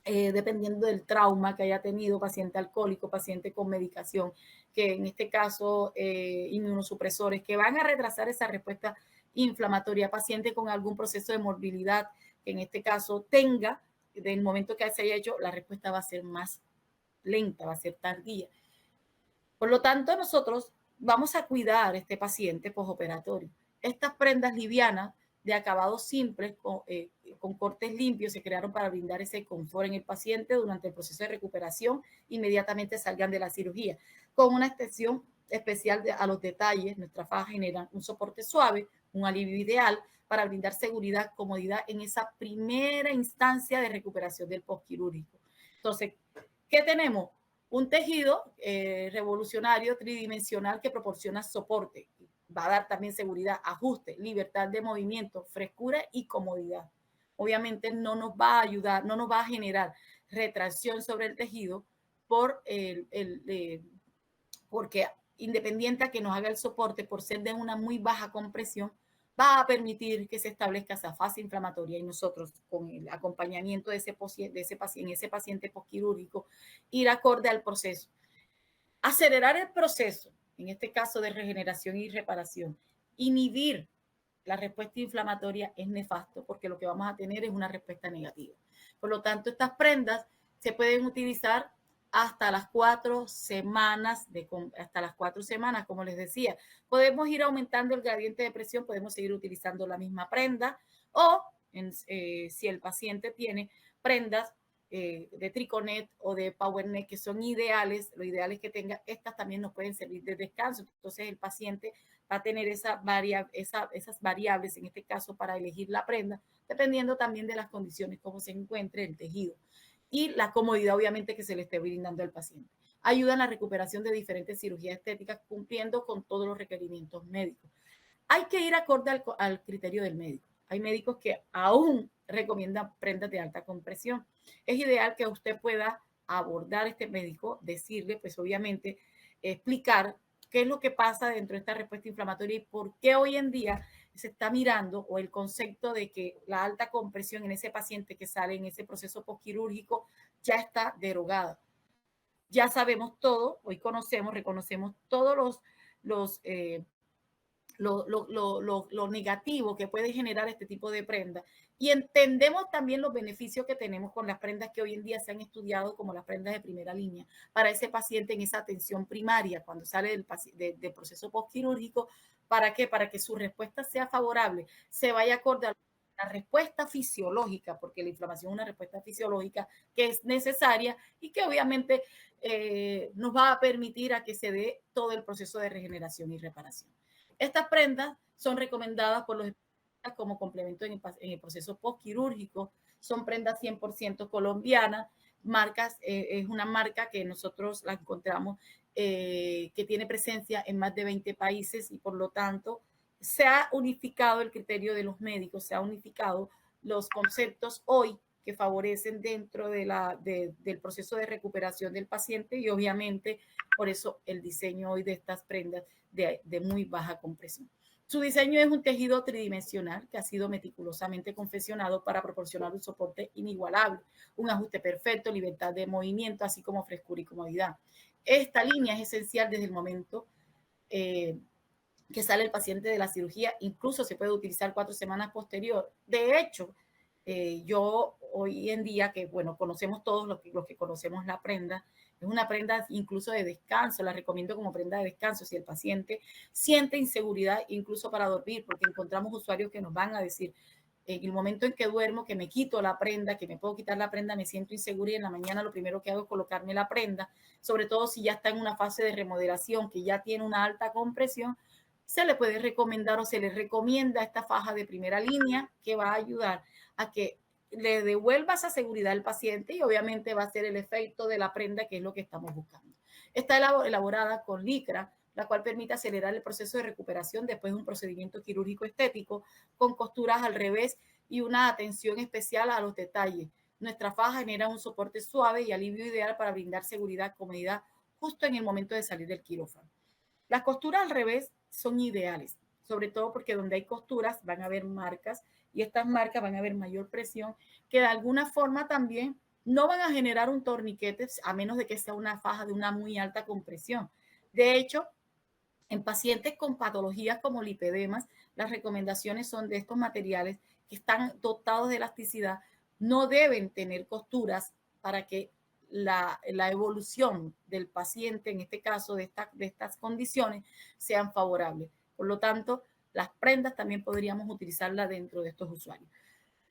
dependiendo del trauma que haya tenido, paciente alcohólico, paciente con medicación, que en este caso inmunosupresores, que van a retrasar esa respuesta inflamatoria, paciente con algún proceso de morbilidad, que en este caso tenga, del momento que se haya hecho, la respuesta va a ser más lenta, va a ser tardía. Por lo tanto, nosotros vamos a cuidar a este paciente postoperatorio. Estas prendas livianas de acabados simples con cortes limpios se crearon para brindar ese confort en el paciente durante el proceso de recuperación, inmediatamente salgan de la cirugía. Con una atención especial a los detalles, nuestras fajas generan un soporte suave, un alivio ideal para brindar seguridad, comodidad en esa primera instancia de recuperación del postquirúrgico. Entonces, ¿qué tenemos? Un tejido revolucionario, tridimensional, que proporciona soporte. Va a dar también seguridad, ajuste, libertad de movimiento, frescura y comodidad. Obviamente no nos va a ayudar, no nos va a generar retracción sobre el tejido porque independiente a que nos haga el soporte, por ser de una muy baja compresión, va a permitir que se establezca esa fase inflamatoria y nosotros con el acompañamiento de ese paciente posquirúrgico ir acorde al proceso. Acelerar el proceso, en este caso de regeneración y reparación, inhibir la respuesta inflamatoria es nefasto porque lo que vamos a tener es una respuesta negativa. Por lo tanto, estas prendas se pueden utilizar hasta las 4 semanas, hasta las 4 semanas, como les decía. Podemos ir aumentando el gradiente de presión, podemos seguir utilizando la misma prenda o si el paciente tiene prendas de Triconet o de PowerNet que son ideales, lo ideal es que tenga, estas también nos pueden servir de descanso. Entonces el paciente va a tener esas variables, en este caso, para elegir la prenda, dependiendo también de las condiciones, cómo se encuentre el tejido y la comodidad, obviamente, que se le esté brindando al paciente. Ayuda en la recuperación de diferentes cirugías estéticas, cumpliendo con todos los requerimientos médicos. Hay que ir acorde al criterio del médico. Hay médicos que aún recomiendan prendas de alta compresión. Es ideal que usted pueda abordar a este médico, decirle, pues obviamente, explicar qué es lo que pasa dentro de esta respuesta inflamatoria y por qué hoy en día se está mirando o el concepto de que la alta compresión en ese paciente que sale en ese proceso postquirúrgico ya está derogada. Ya sabemos todo, hoy conocemos, reconocemos todos lo negativo que puede generar este tipo de prenda y entendemos también los beneficios que tenemos con las prendas que hoy en día se han estudiado como las prendas de primera línea para ese paciente en esa atención primaria cuando sale del proceso postquirúrgico. ¿Para qué? Para que su respuesta sea favorable, se vaya acorde a la respuesta fisiológica, porque la inflamación es una respuesta fisiológica que es necesaria y que obviamente nos va a permitir a que se dé todo el proceso de regeneración y reparación. Estas prendas son recomendadas por los especialistas como complemento en el proceso postquirúrgico. Son prendas 100% colombianas. Es una marca que nosotros la encontramos que tiene presencia en más de 20 países y por lo tanto se ha unificado el criterio de los médicos, se ha unificado los conceptos hoy que favorecen dentro del proceso de recuperación del paciente y obviamente por eso el diseño hoy de estas prendas de muy baja compresión. Su diseño es un tejido tridimensional que ha sido meticulosamente confeccionado para proporcionar un soporte inigualable, un ajuste perfecto, libertad de movimiento, así como frescura y comodidad. Esta línea es esencial desde el momento que sale el paciente de la cirugía, incluso se puede utilizar 4 semanas posterior. De hecho, yo hoy en día, que bueno, conocemos todos los que conocemos la prenda, es una prenda incluso de descanso, la recomiendo como prenda de descanso si el paciente siente inseguridad incluso para dormir, porque encontramos usuarios que nos van a decir, en el momento en que duermo, que me quito la prenda, que me puedo quitar la prenda, me siento insegura y en la mañana lo primero que hago es colocarme la prenda, sobre todo si ya está en una fase de remodelación, que ya tiene una alta compresión, se le puede recomendar o se le recomienda esta faja de primera línea que va a ayudar a que le devuelva esa seguridad al paciente y obviamente va a ser el efecto de la prenda que es lo que estamos buscando. Está elaborada con licra, la cual permite acelerar el proceso de recuperación después de un procedimiento quirúrgico estético con costuras al revés y una atención especial a los detalles. Nuestra faja genera un soporte suave y alivio ideal para brindar seguridad, comodidad justo en el momento de salir del quirófano. Las costuras al revés son ideales, sobre todo porque donde hay costuras van a haber marcas y estas marcas van a haber mayor presión que de alguna forma también no van a generar un torniquete a menos de que sea una faja de una muy alta compresión. De hecho, en pacientes con patologías como lipedemas, las recomendaciones son de estos materiales que están dotados de elasticidad, no deben tener costuras para que la evolución del paciente, en este caso de estas condiciones, sean favorables. Por lo tanto, las prendas también podríamos utilizarlas dentro de estos usuarios.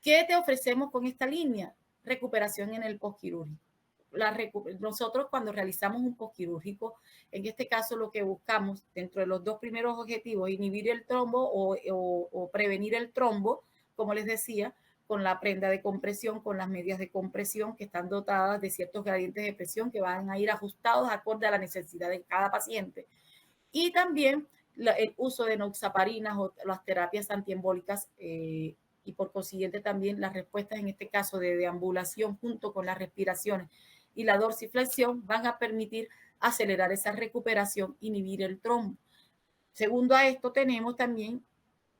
¿Qué te ofrecemos con esta línea? Recuperación en el postquirúrgico. Nosotros cuando realizamos un postquirúrgico, en este caso lo que buscamos dentro de los dos primeros objetivos, inhibir el trombo o prevenir el trombo, como les decía, con la prenda de compresión, con las medias de compresión que están dotadas de ciertos gradientes de presión que van a ir ajustados acorde a la necesidad de cada paciente. Y también el uso de noxaparinas o las terapias antiembólicas y por consiguiente también las respuestas en este caso de deambulación junto con las respiraciones y la dorsiflexión van a permitir acelerar esa recuperación, inhibir el trombo. Segundo a esto tenemos también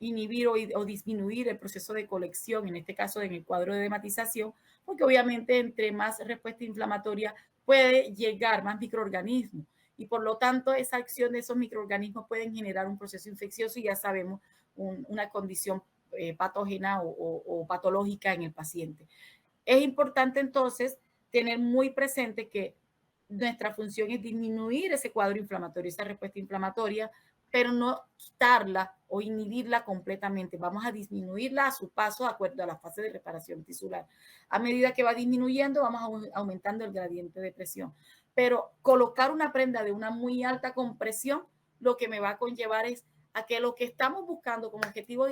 inhibir o disminuir el proceso de colección, en este caso en el cuadro de dematización, porque obviamente entre más respuesta inflamatoria puede llegar más microorganismos y por lo tanto esa acción de esos microorganismos pueden generar un proceso infeccioso y ya sabemos una condición patógena o patológica en el paciente. Es importante entonces tener muy presente que nuestra función es disminuir ese cuadro inflamatorio, esa respuesta inflamatoria, pero no quitarla o inhibirla completamente. Vamos a disminuirla a su paso de acuerdo a la fase de reparación tisular. A medida que va disminuyendo, vamos aumentando el gradiente de presión. Pero colocar una prenda de una muy alta compresión, lo que me va a conllevar es a que lo que estamos buscando como objetivo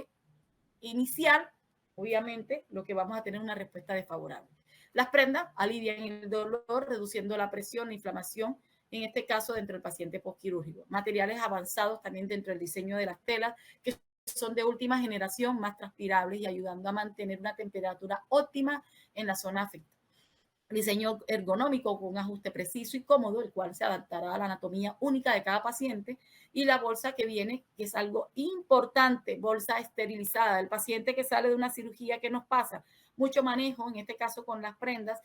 inicial, obviamente, lo que vamos a tener una respuesta desfavorable. Las prendas alivian el dolor, reduciendo la presión, la inflamación, en este caso dentro del paciente postquirúrgico. Materiales avanzados también dentro del diseño de las telas, que son de última generación, más transpirables y ayudando a mantener una temperatura óptima en la zona afectada. Diseño ergonómico con un ajuste preciso y cómodo, el cual se adaptará a la anatomía única de cada paciente, y la bolsa que viene, que es algo importante, bolsa esterilizada. El paciente que sale de una cirugía, ¿qué nos pasa? Mucho manejo, en este caso con las prendas,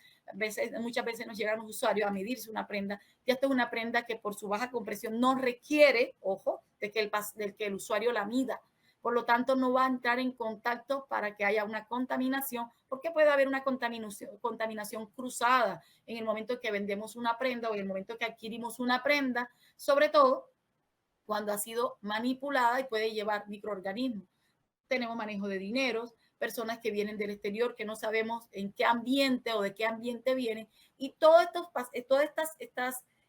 muchas veces nos llegan los usuarios a medirse una prenda, y esta es una prenda que por su baja compresión no requiere, ojo, de que el usuario la mida. Por lo tanto, no va a entrar en contacto para que haya una contaminación, porque puede haber una contaminación cruzada en el momento que vendemos una prenda o en el momento que adquirimos una prenda, sobre todo cuando ha sido manipulada y puede llevar microorganismos. Tenemos manejo de dineros, personas que vienen del exterior que no sabemos en qué ambiente o de qué ambiente vienen, y todos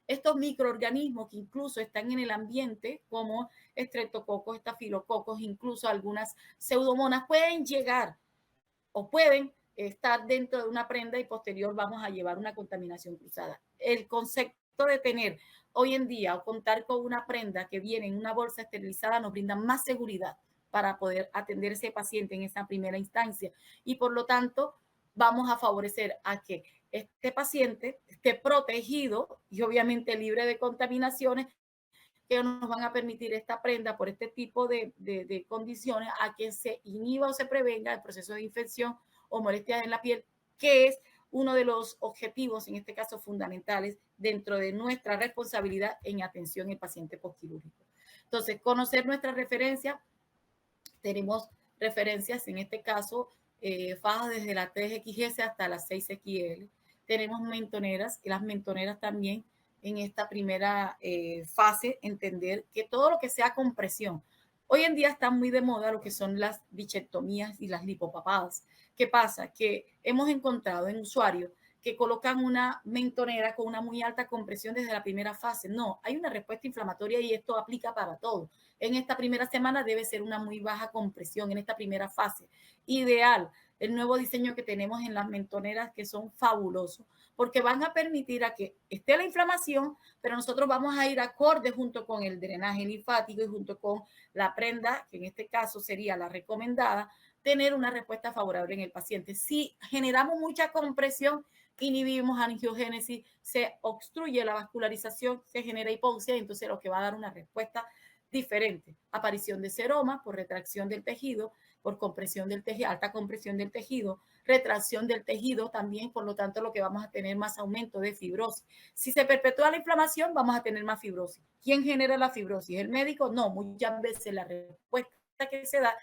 estos microorganismos que incluso están en el ambiente, como estreptococos, estafilococos, incluso algunas pseudomonas, pueden llegar o pueden estar dentro de una prenda y posterior vamos a llevar una contaminación cruzada. El concepto de tener hoy en día o contar con una prenda que viene en una bolsa esterilizada nos brinda más seguridad para poder atender a ese paciente en esa primera instancia, y por lo tanto vamos a favorecer a que este paciente esté protegido y obviamente libre de contaminaciones que nos van a permitir esta prenda por este tipo de condiciones a que se inhiba o se prevenga el proceso de infección o molestias en la piel, que es uno de los objetivos, en este caso fundamentales, dentro de nuestra responsabilidad en atención al paciente postquirúrgico. Entonces, conocer nuestras referencias, tenemos referencias, en este caso, fajas desde la 3XS hasta las 6XL. Tenemos mentoneras, y las mentoneras también en esta primera fase, entender que todo lo que sea compresión. Hoy en día está muy de moda lo que son las bichectomías y las lipopapadas. ¿Qué pasa? Que hemos encontrado en usuarios que colocan una mentonera con una muy alta compresión desde la primera fase. No, hay una respuesta inflamatoria y esto aplica para todo. En esta primera semana debe ser una muy baja compresión en esta primera fase. Ideal, el nuevo diseño que tenemos en las mentoneras, que son fabulosos, porque van a permitir a que esté la inflamación, pero nosotros vamos a ir acorde junto con el drenaje linfático y junto con la prenda, que en este caso sería la recomendada, tener una respuesta favorable en el paciente. Si generamos mucha compresión, inhibimos angiogénesis, se obstruye la vascularización, se genera hipoxia, entonces lo que va a dar una respuesta diferente. Aparición de seroma por retracción del tejido, por compresión del tejido, alta compresión del tejido, retracción del tejido también, por lo tanto lo que vamos a tener más aumento de fibrosis. Si se perpetúa la inflamación, vamos a tener más fibrosis. ¿Quién genera la fibrosis? ¿El médico? No, muchas veces la respuesta que se da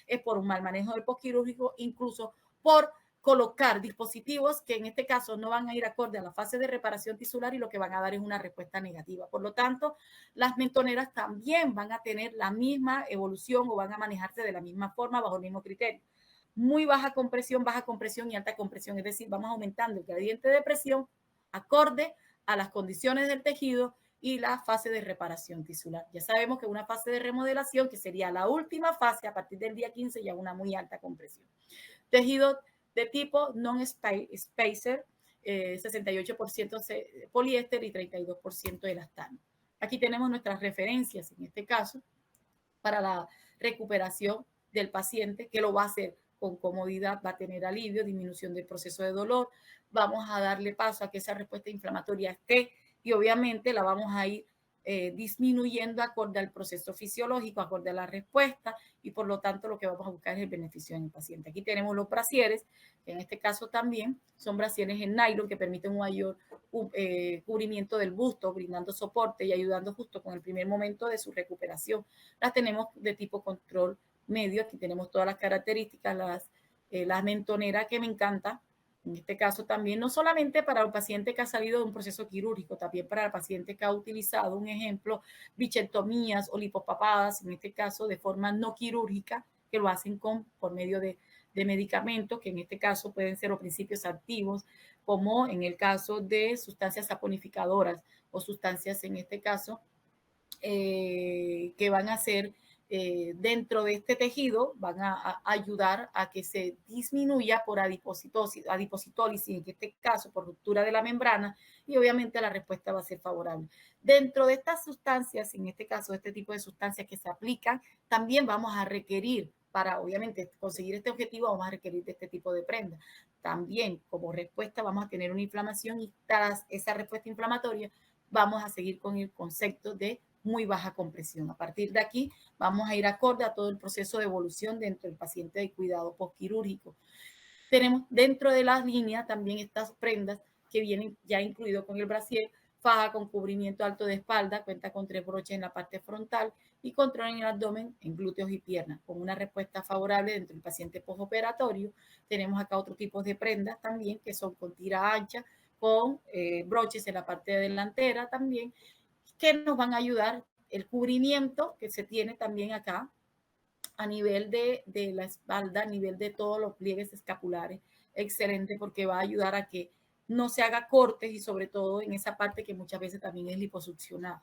es por un mal manejo del postquirúrgico, incluso por colocar dispositivos que en este caso no van a ir acorde a la fase de reparación tisular y lo que van a dar es una respuesta negativa. Por lo tanto, las mentoneras también van a tener la misma evolución o van a manejarse de la misma forma bajo el mismo criterio. Muy baja compresión y alta compresión, es decir, vamos aumentando el gradiente de presión acorde a las condiciones del tejido y la fase de reparación tisular. Ya sabemos que una fase de remodelación, que sería la última fase a partir del día 15, ya una muy alta compresión. Tejido de tipo non-spacer, 68% poliéster y 32% elastano. Aquí tenemos nuestras referencias, en este caso, para la recuperación del paciente, que lo va a hacer con comodidad, va a tener alivio, disminución del proceso de dolor, vamos a darle paso a que esa respuesta inflamatoria esté y obviamente la vamos a ir disminuyendo acorde al proceso fisiológico, acorde a la respuesta, y por lo tanto lo que vamos a buscar es el beneficio en el paciente. Aquí tenemos los brasieres, que en este caso también son brasieres en nylon que permiten un mayor cubrimiento del busto, brindando soporte y ayudando justo con el primer momento de su recuperación. Las tenemos de tipo control medio, aquí tenemos todas las características, las mentoneras que me encanta, En este caso también, no solamente para el paciente que ha salido de un proceso quirúrgico, también para el paciente que ha utilizado, un ejemplo, bichectomías o lipopapadas, en este caso de forma no quirúrgica, que lo hacen por medio de medicamentos, que en este caso pueden ser o principios activos, como en el caso de sustancias saponificadoras o sustancias, en este caso, que van a ser dentro de este tejido, van a ayudar a que se disminuya por adipositólisis, en este caso por ruptura de la membrana, y obviamente la respuesta va a ser favorable. Dentro de estas sustancias, en este caso, este tipo de sustancias que se aplican, también vamos a requerir, para obviamente conseguir este objetivo, vamos a requerir de este tipo de prenda. También como respuesta vamos a tener una inflamación y tras esa respuesta inflamatoria vamos a seguir con el concepto de muy baja compresión. A partir de aquí vamos a ir acorde a todo el proceso de evolución dentro del paciente de cuidado postquirúrgico. Tenemos dentro de las líneas también estas prendas que vienen ya incluido con el brasier, faja con cubrimiento alto de espalda, cuenta con 3 broches en la parte frontal y control en el abdomen, en glúteos y piernas, con una respuesta favorable dentro del paciente postoperatorio. Tenemos acá otro tipo de prendas también que son con tira ancha, con broches en la parte delantera también, que nos van a ayudar el cubrimiento que se tiene también acá a nivel de la espalda, a nivel de todos los pliegues escapulares. Excelente, porque va a ayudar a que no se haga cortes y sobre todo en esa parte que muchas veces también es liposuccionada.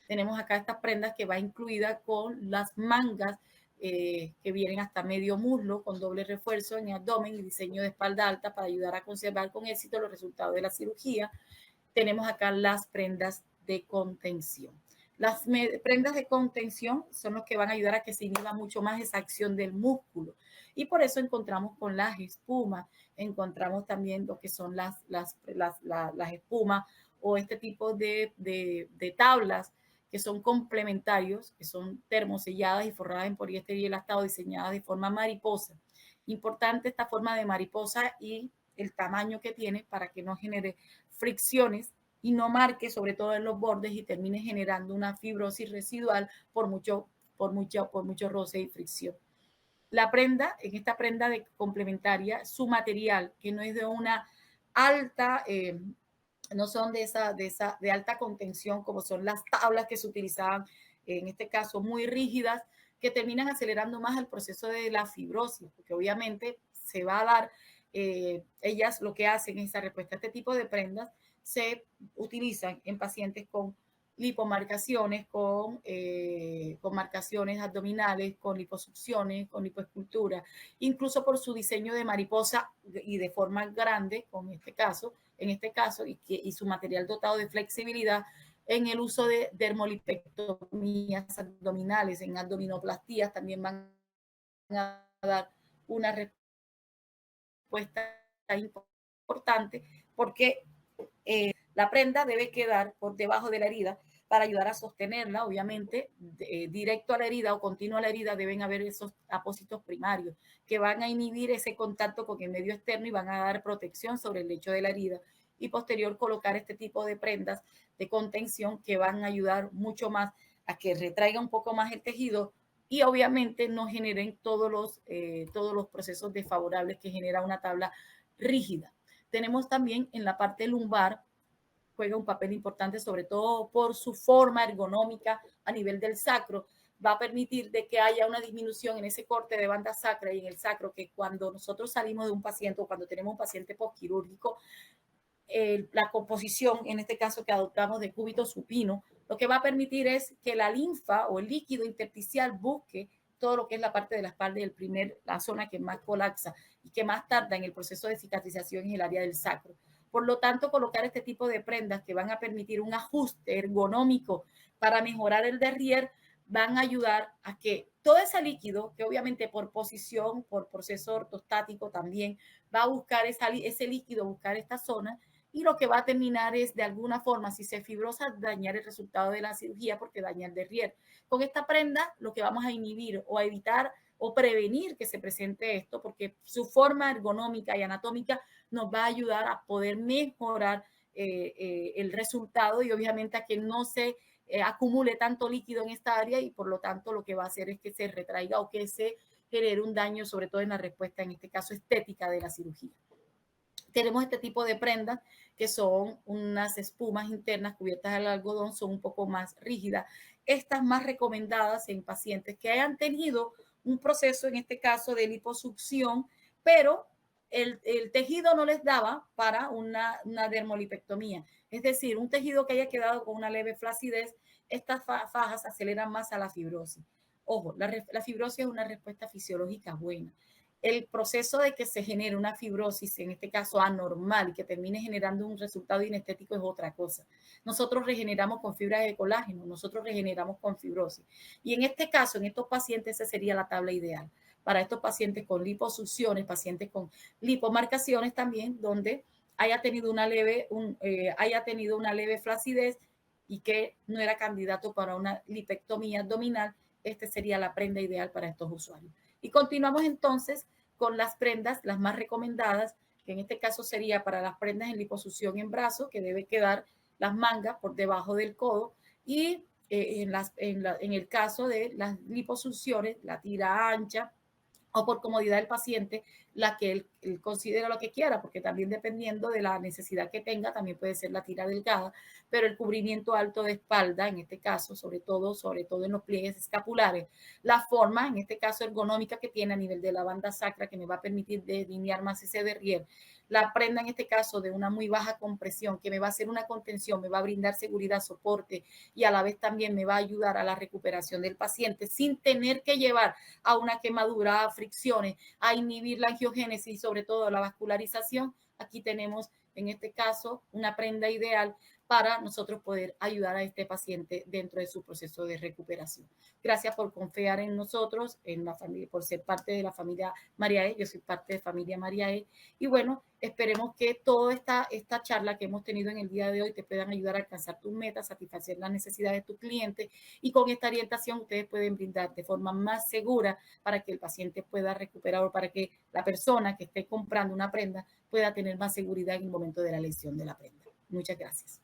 Tenemos acá estas prendas que va incluida con las mangas que vienen hasta medio muslo con doble refuerzo en el abdomen y diseño de espalda alta para ayudar a conservar con éxito los resultados de la cirugía. Tenemos acá las prendas de contención. Las prendas de contención son los que van a ayudar a que se inhiba mucho más esa acción del músculo. Y por eso encontramos con las espumas, encontramos también lo que son las espumas o este tipo de tablas que son complementarios, que son termoselladas y forradas en poliéster y elastado, diseñadas de forma mariposa. Importante esta forma de mariposa y el tamaño que tiene para que no genere fricciones y no marque sobre todo en los bordes y termine generando una fibrosis residual por mucho roce y fricción. La prenda, en esta prenda de complementaria, su material, que no es de una alta, no son de alta contención como son las tablas que se utilizaban, en este caso muy rígidas, que terminan acelerando más el proceso de la fibrosis, porque obviamente se va a dar, ellas lo que hacen es esa respuesta a este tipo de prendas, se utilizan en pacientes con lipomarcaciones, con marcaciones abdominales, con liposucciones, con lipoescultura, incluso por su diseño de mariposa y de forma grande, con en este caso, y su material dotado de flexibilidad en el uso de dermolipectomías abdominales, en abdominoplastías también van a dar una respuesta importante porque la prenda debe quedar por debajo de la herida para ayudar a sostenerla, obviamente, directo a la herida o continuo a la herida deben haber esos apósitos primarios que van a inhibir ese contacto con el medio externo y van a dar protección sobre el lecho de la herida y posterior colocar este tipo de prendas de contención que van a ayudar mucho más a que retraiga un poco más el tejido y obviamente no generen todos los procesos desfavorables que genera una tabla rígida. Tenemos también en la parte lumbar, juega un papel importante, sobre todo por su forma ergonómica a nivel del sacro, va a permitir de que haya una disminución en ese corte de banda sacra y en el sacro, que cuando nosotros salimos de un paciente o cuando tenemos un paciente postquirúrgico, la composición, en este caso que adoptamos de cúbito supino, lo que va a permitir es que la linfa o el líquido intersticial busque todo lo que es la parte de la espalda y la zona que más colapsa y que más tarda en el proceso de cicatrización en el área del sacro. Por lo tanto, colocar este tipo de prendas que van a permitir un ajuste ergonómico para mejorar el derrier van a ayudar a que todo ese líquido, que obviamente por posición, por proceso ortostático también, va a buscar ese líquido, buscar esta zona, y lo que va a terminar es de alguna forma, si se fibrosa, dañar el resultado de la cirugía porque daña el derrier. Con esta prenda lo que vamos a inhibir o a evitar o prevenir que se presente esto, porque su forma ergonómica y anatómica nos va a ayudar a poder mejorar el resultado y obviamente a que no se acumule tanto líquido en esta área y por lo tanto lo que va a hacer es que se retraiga o que se genere un daño, sobre todo en la respuesta, en este caso estética de la cirugía. tenemos este tipo de prendas que son unas espumas internas cubiertas al algodón, son un poco más rígidas. Estas más recomendadas en pacientes que hayan tenido un proceso, en este caso de liposucción, pero el tejido no les daba para una dermolipectomía. Es decir, un tejido que haya quedado con una leve flacidez, estas fajas aceleran más a la fibrosis. Ojo, la fibrosis es una respuesta fisiológica buena. El proceso de que se genere una fibrosis, en este caso anormal, y que termine generando un resultado inestético es otra cosa. Nosotros regeneramos con fibras de colágeno, nosotros regeneramos con fibrosis. Y en este caso, en estos pacientes, esa sería la tabla ideal. Para estos pacientes con liposucciones, pacientes con lipomarcaciones también, donde haya tenido una leve flacidez y que no era candidato para una lipectomía abdominal, esta sería la prenda ideal para estos usuarios. Y continuamos entonces con las prendas, las más recomendadas, que en este caso sería para las prendas en liposucción en brazo, que debe quedar las mangas por debajo del codo, y en el caso de las liposucciones, la tira ancha, o por comodidad del paciente, la que él considera lo que quiera, porque también dependiendo de la necesidad que tenga, también puede ser la tira delgada, pero el cubrimiento alto de espalda, en este caso, sobre todo en los pliegues escapulares, la forma, en este caso ergonómica que tiene a nivel de la banda sacra, que me va a permitir delinear más ese derrier, la prenda en este caso de una muy baja compresión, que me va a hacer una contención, me va a brindar seguridad, soporte y a la vez también me va a ayudar a la recuperación del paciente sin tener que llevar a una quemadura, a fricciones, a inhibir la angiogénesis y sobre todo la vascularización. Aquí tenemos en este caso una prenda ideal para nosotros poder ayudar a este paciente dentro de su proceso de recuperación. Gracias por confiar en nosotros, en la familia, por ser parte de la familia Mariae. Yo soy parte de familia Mariae. Y bueno, esperemos que toda esta charla que hemos tenido en el día de hoy te puedan ayudar a alcanzar tus metas, satisfacer las necesidades de tus clientes, y con esta orientación ustedes pueden brindar de forma más segura para que el paciente pueda recuperar o para que la persona que esté comprando una prenda pueda tener más seguridad en el momento de la elección de la prenda. Muchas gracias.